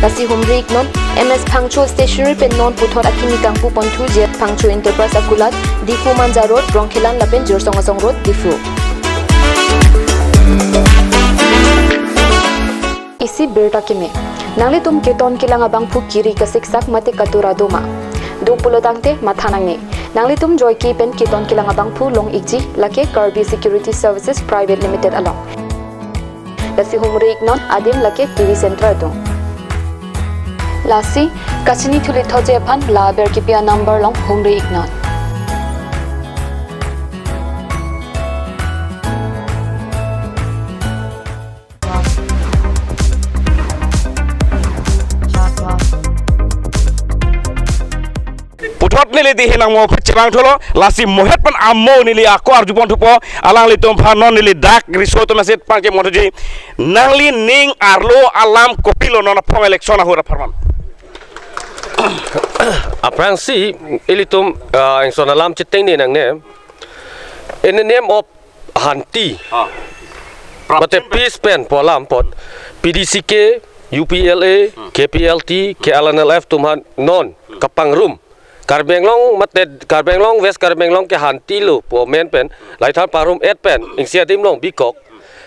Kasi humrik non MS Pangchu Stationery pen non puthot akimi kangpu pontu je Pangchu Enterprise akulat Difu Manja Road Rongkhelan lapen Jorsongasong Road Difu Isi berta keme nangli tum keton kilanga bangpu kiri ka siksak mate katura doma do pulotangte mathanange nangli tum joy ki pen keton kilanga bangpu long ikji lake Kirby Security Services Private Limited along Kasi humrik non adim lake TV Center do Lasi, kachini thuli thoje phan la ber kipia number long humre ignot. Puthot nili dihi nang mo phachirang tholo lasi mohet pan ammo nili akor jupon thupo alang litum phanon nili dak riso to meset pangje motoji nangli ning arlo alam kopilo nona phong election ahura farman Aprang si ilitum ang sonalam chiteng ni nang ne in the name of Hanti but peace pen polam pot PDCK UPLA KPLT KLNLF tumhan non kapang room Karbenglong mate Karbenglong West Karbenglong ke Hanti lo po men pen laithan parum et pen ingsia dim long bikok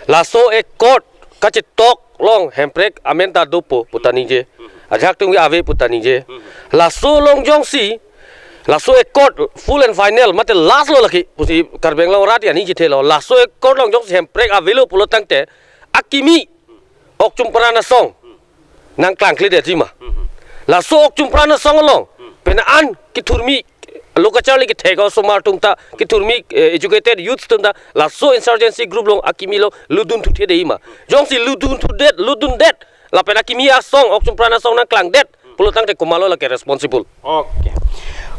laso ekot kachitok long hemprek amenta dopo putani je ajak tung ave putani je laso long jong si laso ekot full and final mate last lo laki pusi Karbenglong rat ya ni jithelo laso ekot long jong si hemprek avelo pulotangte akimi ok chumprana song nang klang kli de jima laso ok chumprana song long penaan kiturmi lokachali ki thega somar tungta kiturmi educated youth tungta laso insurgency group long akimi lo ludun thu the deima jong si ludun thu det la pena kimi a song ok chumprana song nang klang det pulotang te kumalo la ke responsible okay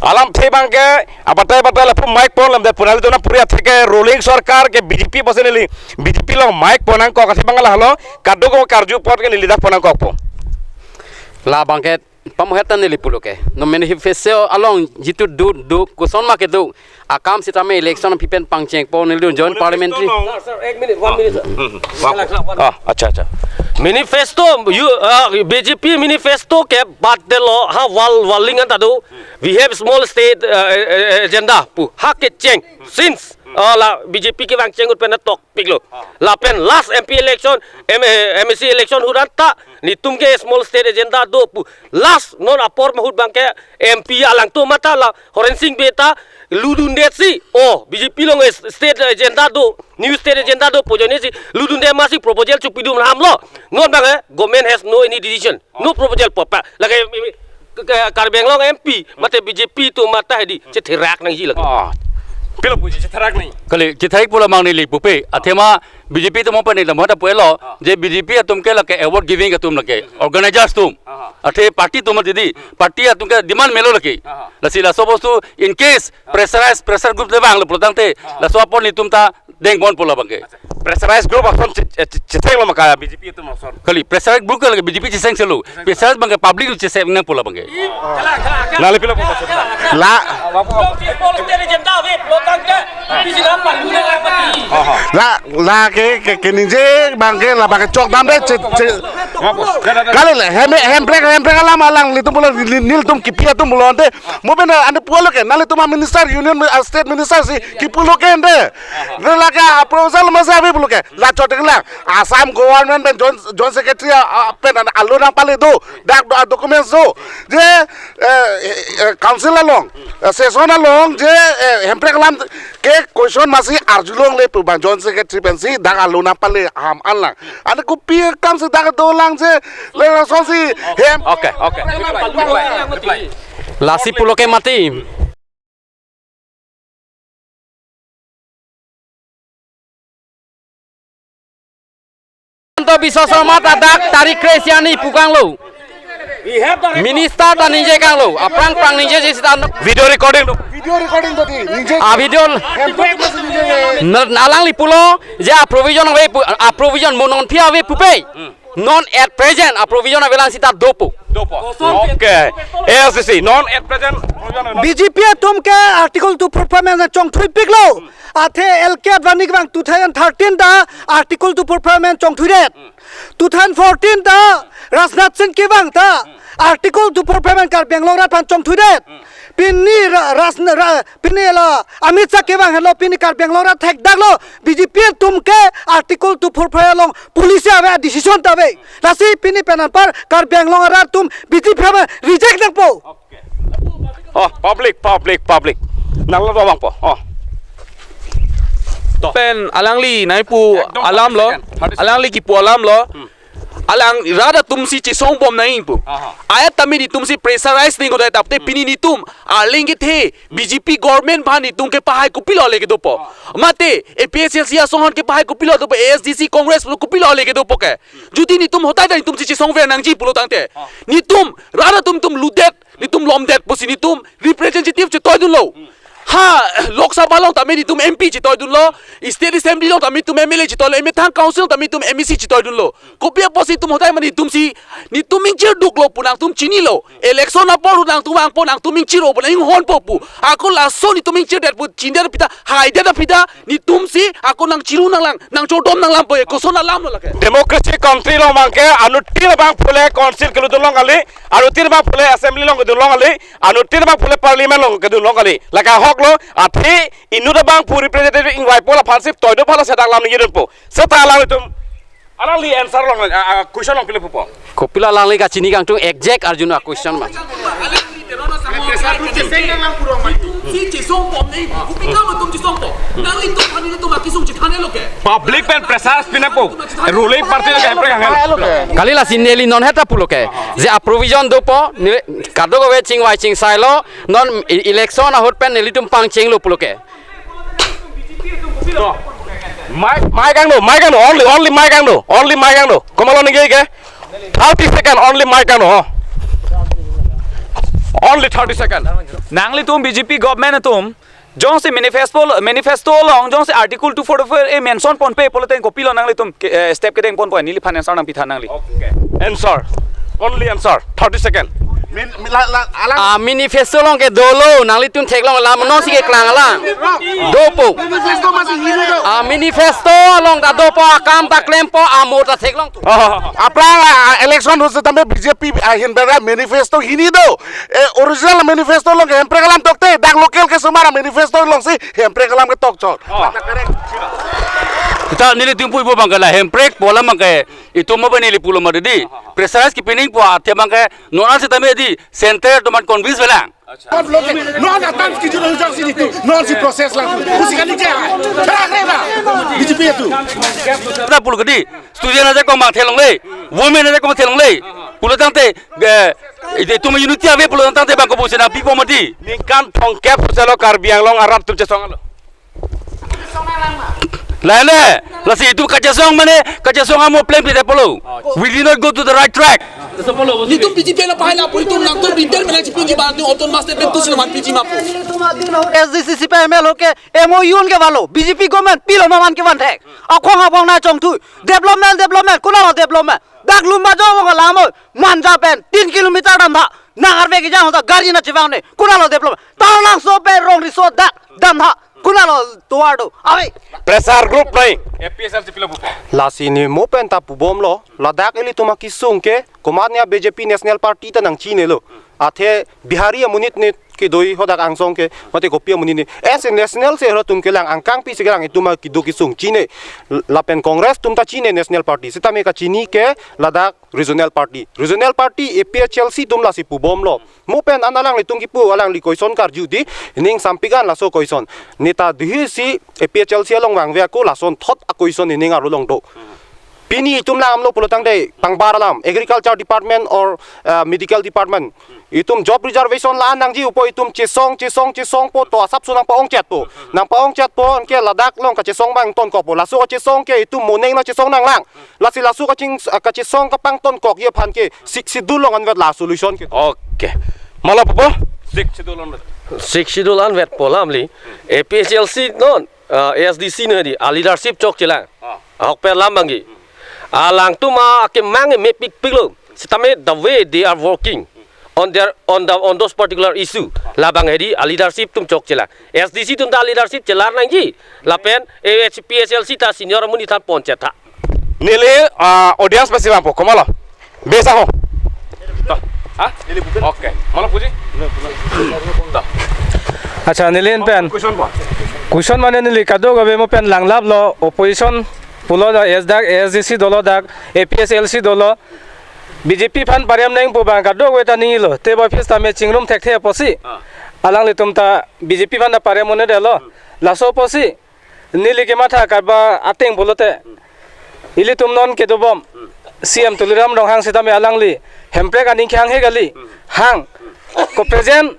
alam the bangke abatai la mic pon lam de punali to na puria theke ruling sarkar ke BJP baseneli BJP lo mic ponang ko kathi bangala halo kadogo karju pot ke nilida ponang ko po la bangket pamuhetan ni lipuloke no manifesto along jitu du kuson ma ke du akam sitame election pipen pangcheng po nilun join parliamentary sir 1 minute 1 minute sir acha manifesto BJP manifesto ke bat de lo ha walling anta do we have small state agenda pu ha ke cheng since la BJP ke bang cengut pen tok piklo la pen last MP election MSC election hurata ni tumke small state agenda do last non apor mahut bang ke MP alang tu mata la horensing beta ludun det si BJP long state agenda do new state agenda do pojone si ludun de masih proposal cupidum ham lo non bang government has no any decision no proposal papa la Karbeng long MP mate BJP tu mata di cetherak nang ji la Pilo puji cetherak ni. Kali cetherak pula mang ni li pupe. Athema BJP tu mau pani lam hata puelo. Je BJP atum ke lake award giving atum lake. Organizers tum. Athe party tum didi. Party atum ke demand melo lake. Lasi la sobos tu in case pressure group le bang le pulutang te. La so apon ni tum ta deng bon pula bangke. Pressurized group akan cetherak lama kaya BJP itu maksud. Kali pressurized group ke lake BJP ciseng selu. Pressurized bangke public tu ciseng nang pula bangke. Nali pilo puji. La la ke ninje bangke la bangke cok dambe kali le hembrek alam alang litum pula nil tum kipia tum bulonde mo bena ande pulo ke nali tum minister union state minister si kipulo ke ande la ka proposal masabe pulo ke la chotek la Assam government ben John secretary pen alu nang pale do dak documents do je council along session along je hembrek alam ke question masih arjulong le bang John secretary pensi dak alu nang pale ham alang ande ku pi kam se dak do lang je le sonsi hem okay lasi pulo ke mati untuk bisa selamat adak tarik kresiani pukang lo minister dan ninja kang lo aprang ninja sih video recording tadi ninja video nalang li pulo ja provision monon pia we pupe non at present provision avelang sita dopo okay ALCC non at present BJP तुम के article 2 performance चोंग Thuy Piccolo आथे LK advancing bang 2013 दा article 2 performance चोंग Thuy रे 2014 दा राजनाथ सिंह के बang ता article 2 performance कर बेंगलोर रा चोंग थुई रे पिन्नी पिन्नी ला अमित शाह के बang हेलो पिन्नी कर बेंगलोर रा थेक दागलो BJP तुम के आर्टिकल 2 परफॉर्मेंस लोग पुलिस आवे डिसीजन तबे रासी पिन्नी पेनन पर कर बेंगलोर रा तुम BJP में रिजेक्ट दे पो public nang lo bang po pen alangli nai pu alam lo alangli ki pu alam lo alang rada tumsi chi song bom nai pu ayat tami ni tumsi pressurize ning odai tapte pini ni tum aling ki the BJP government bhani tum ke pahai ku pilo lege do po mate APSLC songhon ke pahai ku pilo do ASDC congress ku pilo lege do po ke judi ni tum hotai dai tumsi chi song ve nang ji pulo tangte ni tum rada tum ludet ni tum lomdet posi ni tum representative che toy dun lo ha Lok Sabha long tami ni tum MP che toy dun lo state assembly long tami tum MLA che toy lo emetang council tami tum MEC che toy dun lo kopia posi tum hotai mani tum si ni tum ming chir duk lo punang tum chini lo election na por nang tum ang ponang tum ming chir ro punang hon popu aku la so ni tum ming chir dat pu chinder pita hai dat pita ni tum si aku nang chiru nang lang nang chodom nang lam po ko so na lam lo lake democracy country lo mangke anutir bang phule council ke dulong ali anutir bang phule assembly long ke dulong ali anutir bang phule parliament long ke dulong ali laka hok lo ate inu da bang pu representative invite pola fansip toy do phala sedang lam ni po seta lam tum alali answer long question long pile po kopila langli ka chini kang tung exact arjuna question ma public pen pressure pina po ruling party kaempre kang kali la sineli non heta puloke je provision do po kado go we ching wai ching sai lo non election a hot pen neli tum pang ching lo puloke mai kang no only mai kang no komalo ni ke 30 second only mai kang no only 30 second nangli tum BJP government tum jong se manifesto long jong se article 244 e mention pon pe poloten copy lo nangli tum step ke deng pon po nili finance nang pitha nangli okay answer only answer 30 second manifesto long ke dolo nangli tum thek long lam no si ke klang lang dopo manifesto long ta dopo akam ta claim po amo ta thek long aprang election hose tame BJP ahin bera manifesto hini do original manifesto long hempre kalam tokte dak local ke sumara manifesto long si hempre kalam ke tok chol kita nili timpu ibu bangkala hemprek pola mangke itu mau nili pulau madadi presarize ki pining po ate mangke nona se tame di center to man convince belang non attends ki juno hujang sini tu non si proses langsung usikan ni kaya kera BJP itu kita pulau gede student aja kau mang thelong le women aja kau mang thelong le pulau tangte itu mau unity ave pulau tangte bangko busena pipo mati ningkan thongkep selo Karbi Anglong Arab tu cesong lo Lale, lasi itu kacasong mana? Kacasong amo plan kita polo. We did not go to the right track. Nitum BJP na pahala po itum nang to bidel mena chipungi bantu oton master bentu sinaman PG mapo. SDCC pe ML ke MOU ke valo BJP government pilo maman ke van thek. Akhong abong na chong tu. Development kuna development. Dak lumba jo ko lamo manja pen 3 kilometer dam tha. Nagarbe ki jang ta gari na chibang ne. Kuna development. Talang so pe rong resort dak dam tha. Kuna tuado. Awe. Pressure group nai APSL pila buka lasi ni mo penta pubom lo ladak eli tuma kisung ke komatnya BJP National Party ta nang chine lo athe bihari amunit ni ki doi hodak angsong ke mate kopi amunit ni as national se ro tum ke lang angkang pi segarang ituma ki do kisung chine lapen congress tum ta chine National Party sita me ka chini ke ladak regional party APHLC tum lasi pubom lo mo pen analang litung ki pu alang li koison kar judi ning sampigan laso koison neta dihi si APHLC along wang via ko lason thot a koison ning arulong do Pini itum lam lo pulutang de pangbaralam agriculture department or medical department itum job reservation la nang ji upo itum chesong po to asap sunang paong chat po nang paong chat po ke ladak long ka chesong bang ton ko po lasu ka chesong ke itum moneng na chesong nang lang lasi lasu ka ching ka chesong ka pang ton kok ye phan ke sidul long anwet la solution ke okay mala popo sidul anwet polam li APHLC non ASDC ne di leadership chok chila hok pe lam bangi alang tu ma ke mang me pik sitame the way they are working on those particular issue labang hedi leadership tum chok chela SDC tum da leadership chelar nang ji lapen APSLC ta senior muni ta ponchet ta nile audience pasi mampo komala besa ho ha okay mala puji acha nilen pen question mane nili kado gabe mo pen langlap lo opposition pulo da SDC dolo dak APSLC dolo BJP fan pariam neng po bang kado weta ningilo te ba fis tame chingrum thek posi alang le tumta BJP fan da pariam ne delo laso posi nili ke matha karba ateng bolote ili tum non ke dobom CM tuliram dong hang sitame alang li hempre ka ning khang he gali hang ko present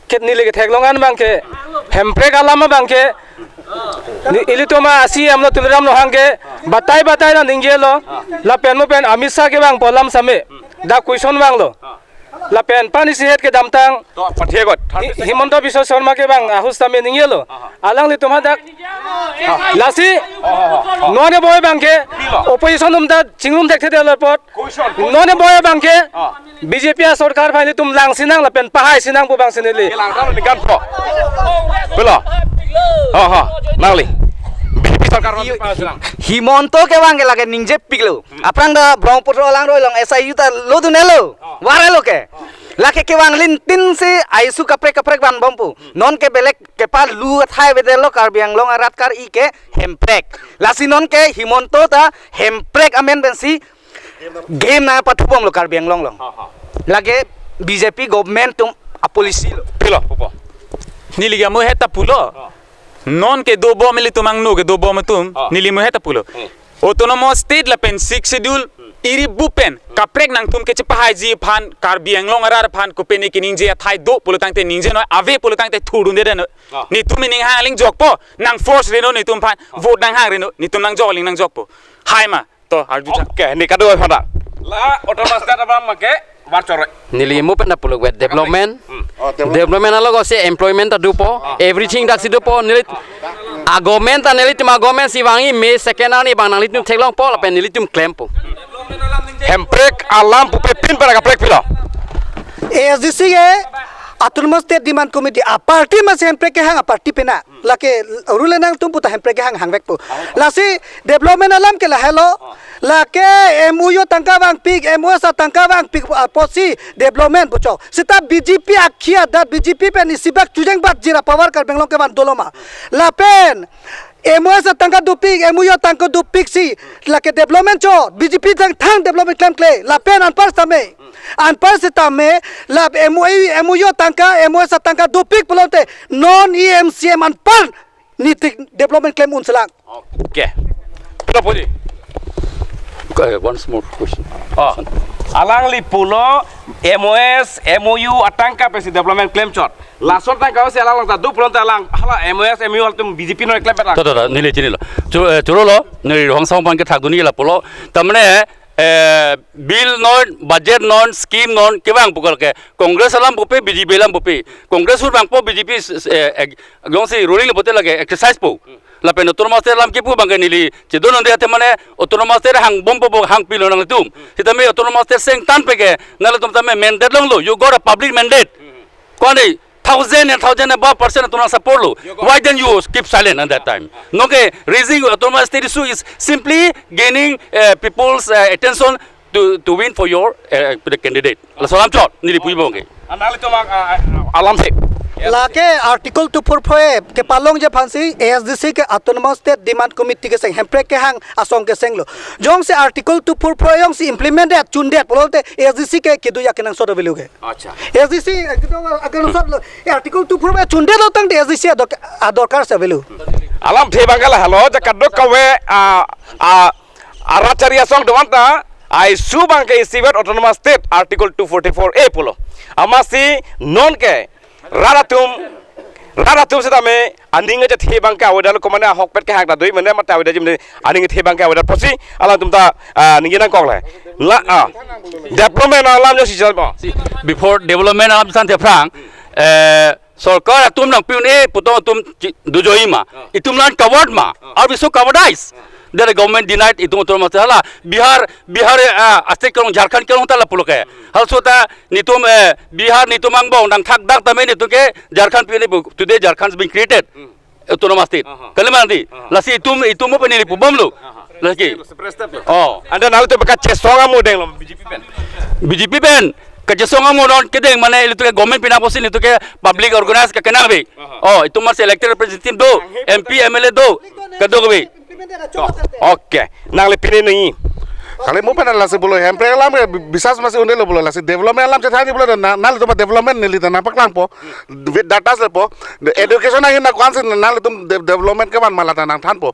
ket nili ke theklongan bang ke hempre ka lama bang ke ili toma CM lo tuliram no hangke batai na ninggelo la pen mo pen amisa ke bang polam same da question bang lo la pen pani sihet ke damtang to pathie got himonto biswa sharma ke bang ahus same ninggelo alang li toma dak lasi none boy bang ke opposition umda chingrum thek the pot none boy bang ke BJP सरकार फाइले तुम लांग सिनांग ला pen पहाय सिनांग बो बांग सिनेले lang ta ni kan ko pelo ha nangli BJP sarkar Himonto ke bang lage ningje piklo aprang da brahmapura lang roi long SIU ta lo du nelo ware lo ke lake ke bang lin tin se aisu kaprek ban bompu non ke belek ke pa lu thai be lo kar biang long arat kar I ke hemprek lasi non ke himonto ta hemprek amen bensi game na patupom lo kar biang long lage BJP government tum apolisi lo pilo popo nili ga mo heta pulo non ke do bom li tumang no ke do bom tum nili mo heta pulo autonomous state la pen 6 schedule iri bupen kaprek nang tum ke chepahai ji phan Karbi Anglong arar phan ko peni kining je thai do pulo tangte ningje no ave pulo tangte thurun de no ni tum ning haling jokpo nang force reno ni tum phan vote nang hang reno ni tum nang joling nang jokpo hai ma to arju okay ni kado phada la autonomous state abam make nili mo pen pulo wet development alo go se employment dupo everything dak sidupo nili government nili tum government siwangi me second ani bang nang litum theklong po pen nili tum claim po hemprek alam pupe pin para kaprek pilo ASDC ke autonomous state demand committee a party mas hempre ke hang a party pena lake rule nang tum puta hempre ke hang vek pu la si development alam ke la hello lake MOU tangka bang pig MOS tangka bang pig posi development bucho sita BJP akhia dat BJP pen isibak tujeng bat jira power kar benglong ke ban doloma la pen MOS tangka dupik MOU tangka dupik si lake development cho BJP thang development claim kle la pen an par same anpar setame lab MOU tangka MOS tangka dupik pelote non EMCM anpar nitik development claim unsalang. Okay. Pinopoji. One small question. Alang li pulo MOS MOU atangka pesi development claim chot. Lasor tangka se alang ta du pulo ta alang hala MOS MOU altum BJP no claim petang. Toto nili chini lo. Churo lo nili hong sang pan ke thaguni la pulo tamne bill non budget non scheme non kebang pukul ke Kongres alam bupe BJP alam bupe Kongres ur bang po BJP gong si ruling le bote lage exercise po la pen autonomous state alam kipu bang nili chedo non de ate mane autonomous state hang bom po hang pilo nang tum hitame autonomous state seng tan pe ke nala tum tame mandate long lo you got a public mandate kwani 1,000 and 1,000 above percent to support lo. Why then you keep silent at that time? No, okay, raising autonomous state issue is simply gaining people's attention to win for your candidate. So I'm sure nili pui bonge. Anali to Alamthe. Lake article 244 ke palong je phansi ASDC ke autonomous state demand committee ke seng hempre ke hang asong ke seng lo jong se article 244 yong si implement at chunde polote ASDC ke kedu ya kenang soda velu ke acha ASDC agar sot lo article 244 chunde lo tang ASDC adorkar se velu alam the bangala halo ja kadok kawe aracharia song dewanta I subang ke civil autonomous state article 244 a polo amasi non ke Raratum setame anding aja thebang ka awedal komana hokpet ke hakda doi mane mata aweda jimne anding thebang ka awedal posi alam tumta ningina kokle la development alam jo sijal ba before development alam san tefrang sarkar atum nang piune puto tum dujoi ma itum lan covered ma or we so coveredized the government denied itum autonomous hala Bihar astek kerong Jharkhand kerong tala puloke also ta nitum Bihar nitumang bong nang thak dak tame nituke Jharkhand piune today Jharkhand is being created autonomous state kalimandi lasi itum mo penili pubom lo lagi anda nalu to bekat chesonga modeng lo BJP pen kajesonga mo non kedeng mana itu ke government pinaposin itu ke public organize ke kenal be itu mas elected representative do MP MLA do kedok be okay nang le pine ni kali mo pena lasi bolo hempre alam bisas masih unde lo bolo lasi development alam cethani bolo nal to development neli na paklang po data se po education ahin na kwansin nal tum development ke ban malata nang than po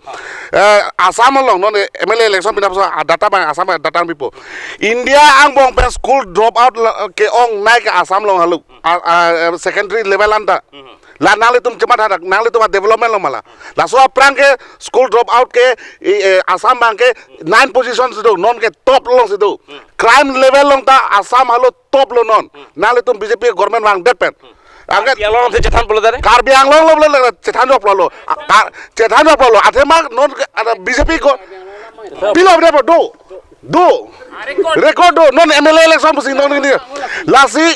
Assam long non MLA election pina data bang Assam data pipo India ang bong pen school drop out ke ong naik ke Assam long halu secondary level anda la nali tum cuma ada nali tum development lo mala la so aprang ke school drop out ke Assam bang ke 9 positions itu non ke top long situ crime level long ta Assam halo top lo non nali tum BJP government bang depen agar yang long cetan polo tadi karbi yang long lo cetan lo atema non ada BJP ko bilo berapa do record do non MLA election pusing non ini lasi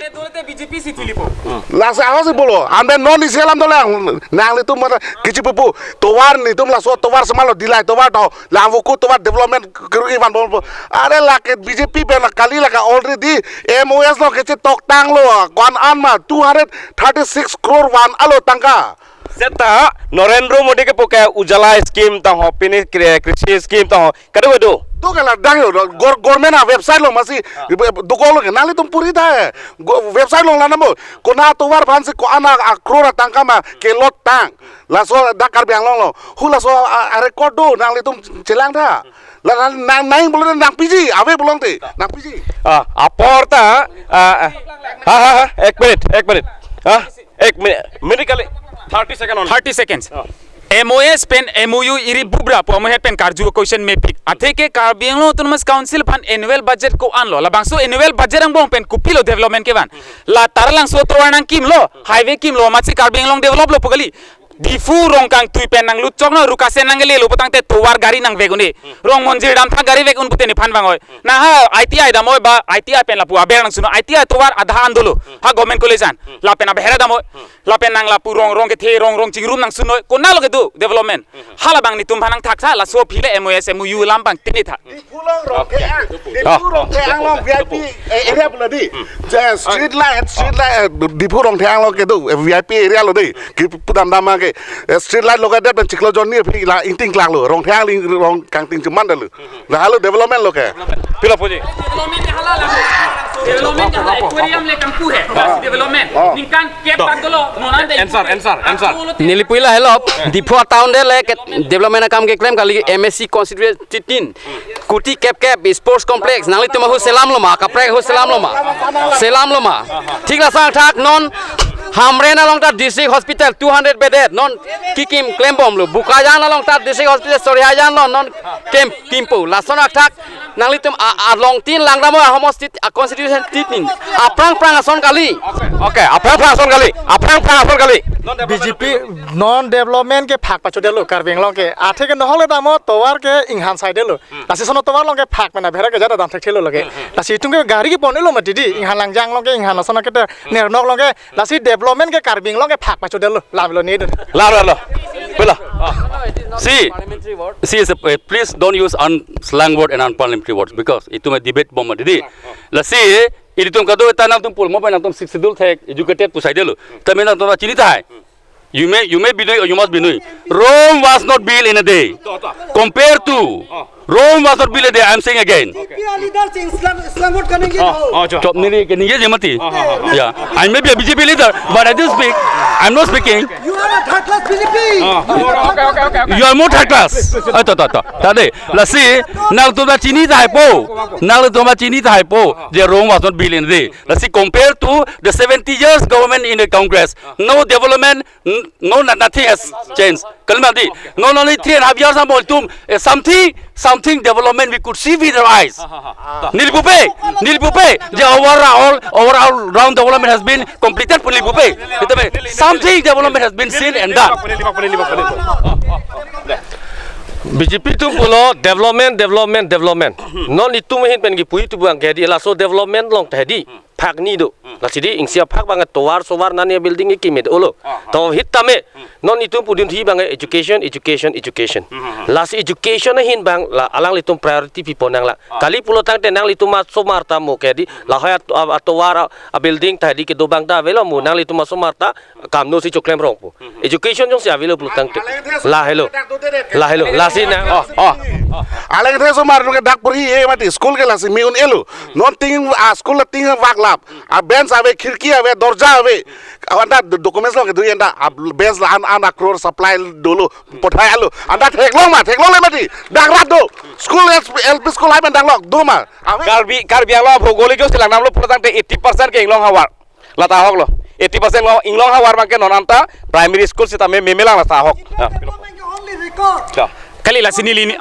lasi apa sih bolo ambe non isi alam dolang nang itu mana kici pupu towar nih tum laso towar semalo dilai towar do lavuku towar development kerugi van bolo are laket BJP bela kali laka already MOS lo kici tok tang lo kwan anma 236 crore wan alo tangka seta Narendra Modi ke poka ujala scheme ta ho pini krishi scheme ta ho kadu do तो क्या लगता है government ना website लो मसी दुकान लो नाले तुम पूरी था वेबसाइट लो लाना मो को ना तो वार भान से को आना क्रोरा टांका मा के लोट टांग लासो डाकर बियांग लो हुलासो रिकॉर्ड दो नाले तुम चलांग था ला नाइंग बोलो नांग पीजी आवे बोलों थे नांग पीजी अपोर्ता एक मिनट कले 30 seconds MOS pen MOU iri bubra po amohet pen karju question me pick athe ke Karbianglo autonomous council pan annual budget ko anlo la bangso annual budget ang bong pen kupilo development ke ban la taralang so towanang kim lo highway kim lo matsi Karbianglong develop lo pokali difu rong kang tui pen nang lut chok no rukasen nang le lu patang te towar gari nang veguni rong monjir dam tha gari vegun puteni phan bangoi na ha ITI da moi ba ITI pen la pu aber nang suno ITI towar adha andolo ha government college an la pen abhera da moi la pen nang la pu rong ke the rong chingrum nang suno konna lo ke du development hala bang ni tum phanang thak sa la so phile MOS MOU lam bang tini tha VIP area pula di street light dipu rong thang lo ke du VIP area lo di ki pudam dama ke street light lo ke dat chiklo jon ni phi la inting klang lo rong thang ling rong kang ting chuman da lo la halo development lo ke pila poji development ka aquarium le kampu hai development ningkan ke pagolo nonan de answer Nilipuila helop dipu town de le development kam ke claim kali MSC constituency 13 kuti cap sports complex nangli tumahu selam loma kaprek hu selam loma thik la sang thak non hamre na long ta district hospital 200 bedded non kikim claim bom lu bukajan na long ta district hospital sorry hajan non camp kimpo la sonak thak nangli tum a long tin lang ramo homos constitution 13 aprang ason kali okay aprang ason kali BJP non development ke phak pacho delo karbeng long ke athe ke nohole damo towar ke inghan side delo lasi sono towar long ke phak mena bhera ke jada dam thek thelo lage lasi tung ke gari ke ponelo ma didi inghan langjang long ke inghan sono ke nernok long ke lasi development ke karbeng long ke phak pacho delo lamlo ni la bela See, please don't use slang word and unparliamentary words because itu may debate bomb didi. La see, itu tum kado tanam tum pul mo pa tum sidul thek educated pusai delu. Tame na tum chini thai. You may be doing or you must be doing. Rome was not built in a day. Compared to Rome was not built in a day. I am saying again. Chop nili ke nije jemati. Yeah, I may be a BJP leader, but I do speak. I'm not speaking. You are a third class BJP. Okay. You are more third class. Tade, let's see. Now to the Chinese hypo. The Rome was not built in a day. Let's see. Compared to the 70 years government in the Congress, no development, no nothing has changed. Kalmadi, not only 3.5 years ago, something development we could see with our eyes. Nilpupe, the overall round development has been completed for Nilpupe. Something development has been seen and done. BJP tu pulo development. Non itu mungkin pengi pui tu buang kedi laso development long tadi. Pak ni do. Lasidi ingsia pak banget towar sowar nani building iki med olo. Taw hitame non itu pudin thi banget education. Las education hin bang la alang litum priority people nang la. Kali pulo tang tenang litum somarta mo kedi la haya towar a building tadi ke do bang da velo mo nang litum somarta kamno si choklem rong po. Education jong si avelo pulo tang la hello. Lasi na Alang the somar ke dak puri e mati school ke lasi meun elu non ting school la ting wak lap a bench ave khirki ave dorja ave anda documents lo ke du anda bench la an crore supply dolo pothai alu anda theklong le mati dak rat do school LP school hai ben dak lok do ma karbi lo bhogolik jo silang nam lo pratang te 80% ke inglong hawar lata hok lo 80% lo inglong hawar bang ke nonanta primary school sita me memelang lata hok kali la sini lini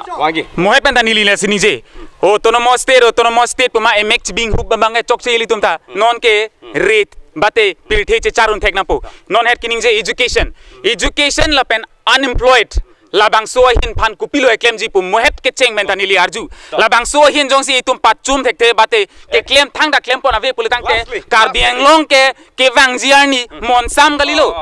mohe penta nili la sini je autonomous state puma mx bing hub bangai chok se li tumta non ke rate bate pilthe che charun thek na po non het kining je education la pen unemployed labang so hin phan kupilo claim ji pu mohet ke cheng menta nili arju labang so hin jong si tum pachum thek the bate ke claim thang da claim pon ave pulitang te karbiang long ke wang jiani mon sam galilo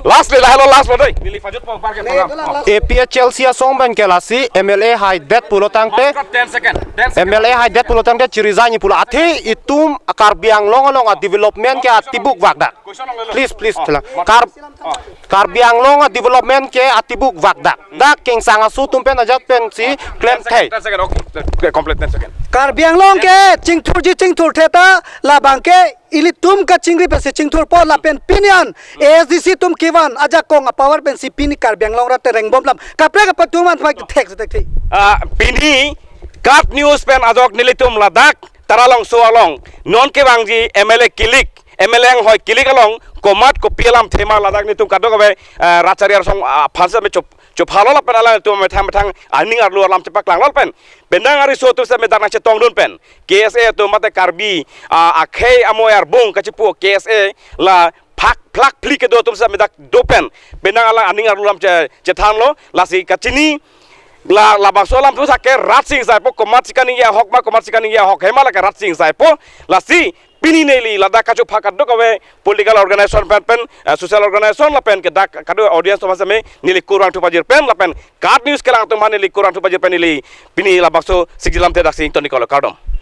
last lo doi nili fajut po par ke program APA Chelsea song ban ke lasi MLA hai det pulo tang te 10 second MLA hai det pulo tang te chirizani pulo athe itum karbiang long development ke atibuk wakda please karbiang long development ke atibuk wakda dak keng sanga su tum pen ajat pen si claim thai 10 second okay complete 10 second Karbiang long ke chingthur theta la bangke ili tum ka chingri pe se chingthur po la pen pinian ASDC tum kiwan aja kong power pen si pini Karbiang long ra te rengbom lam kapre ka patuman thak thek thek pini kap news pen ajok nilitum ladak taralong soalong non ke bangji MLA kilik MLA ang hoy kilik along komat ko pialam thema ladak ni tum kadok be rachariar song phansa me chop phalo la pen ala tum me tham aning ar lu lam chepak lang lol pen bendang ari so tu se me dang che tong dun pen KSA to mate karbi akhei amoyar bung kachipu KSA la phak plak plik ke do tum sa medak dopen benang alang aning arulam che than lo la si kachini la bangso lam tu sakke rat sing sai po komat sikani ya hok ma komat sikani ya hok hemala ka rat sing sai po la si pini neli la da kachu phakat do kawe political organization pen social organization la pen ke da kado audience to masame nili kurang tu pajir pen la pen card news kelang tu manili kurang tu pajir pen nili pini la bangso Sikjit lam te dak sing to nikolo kardom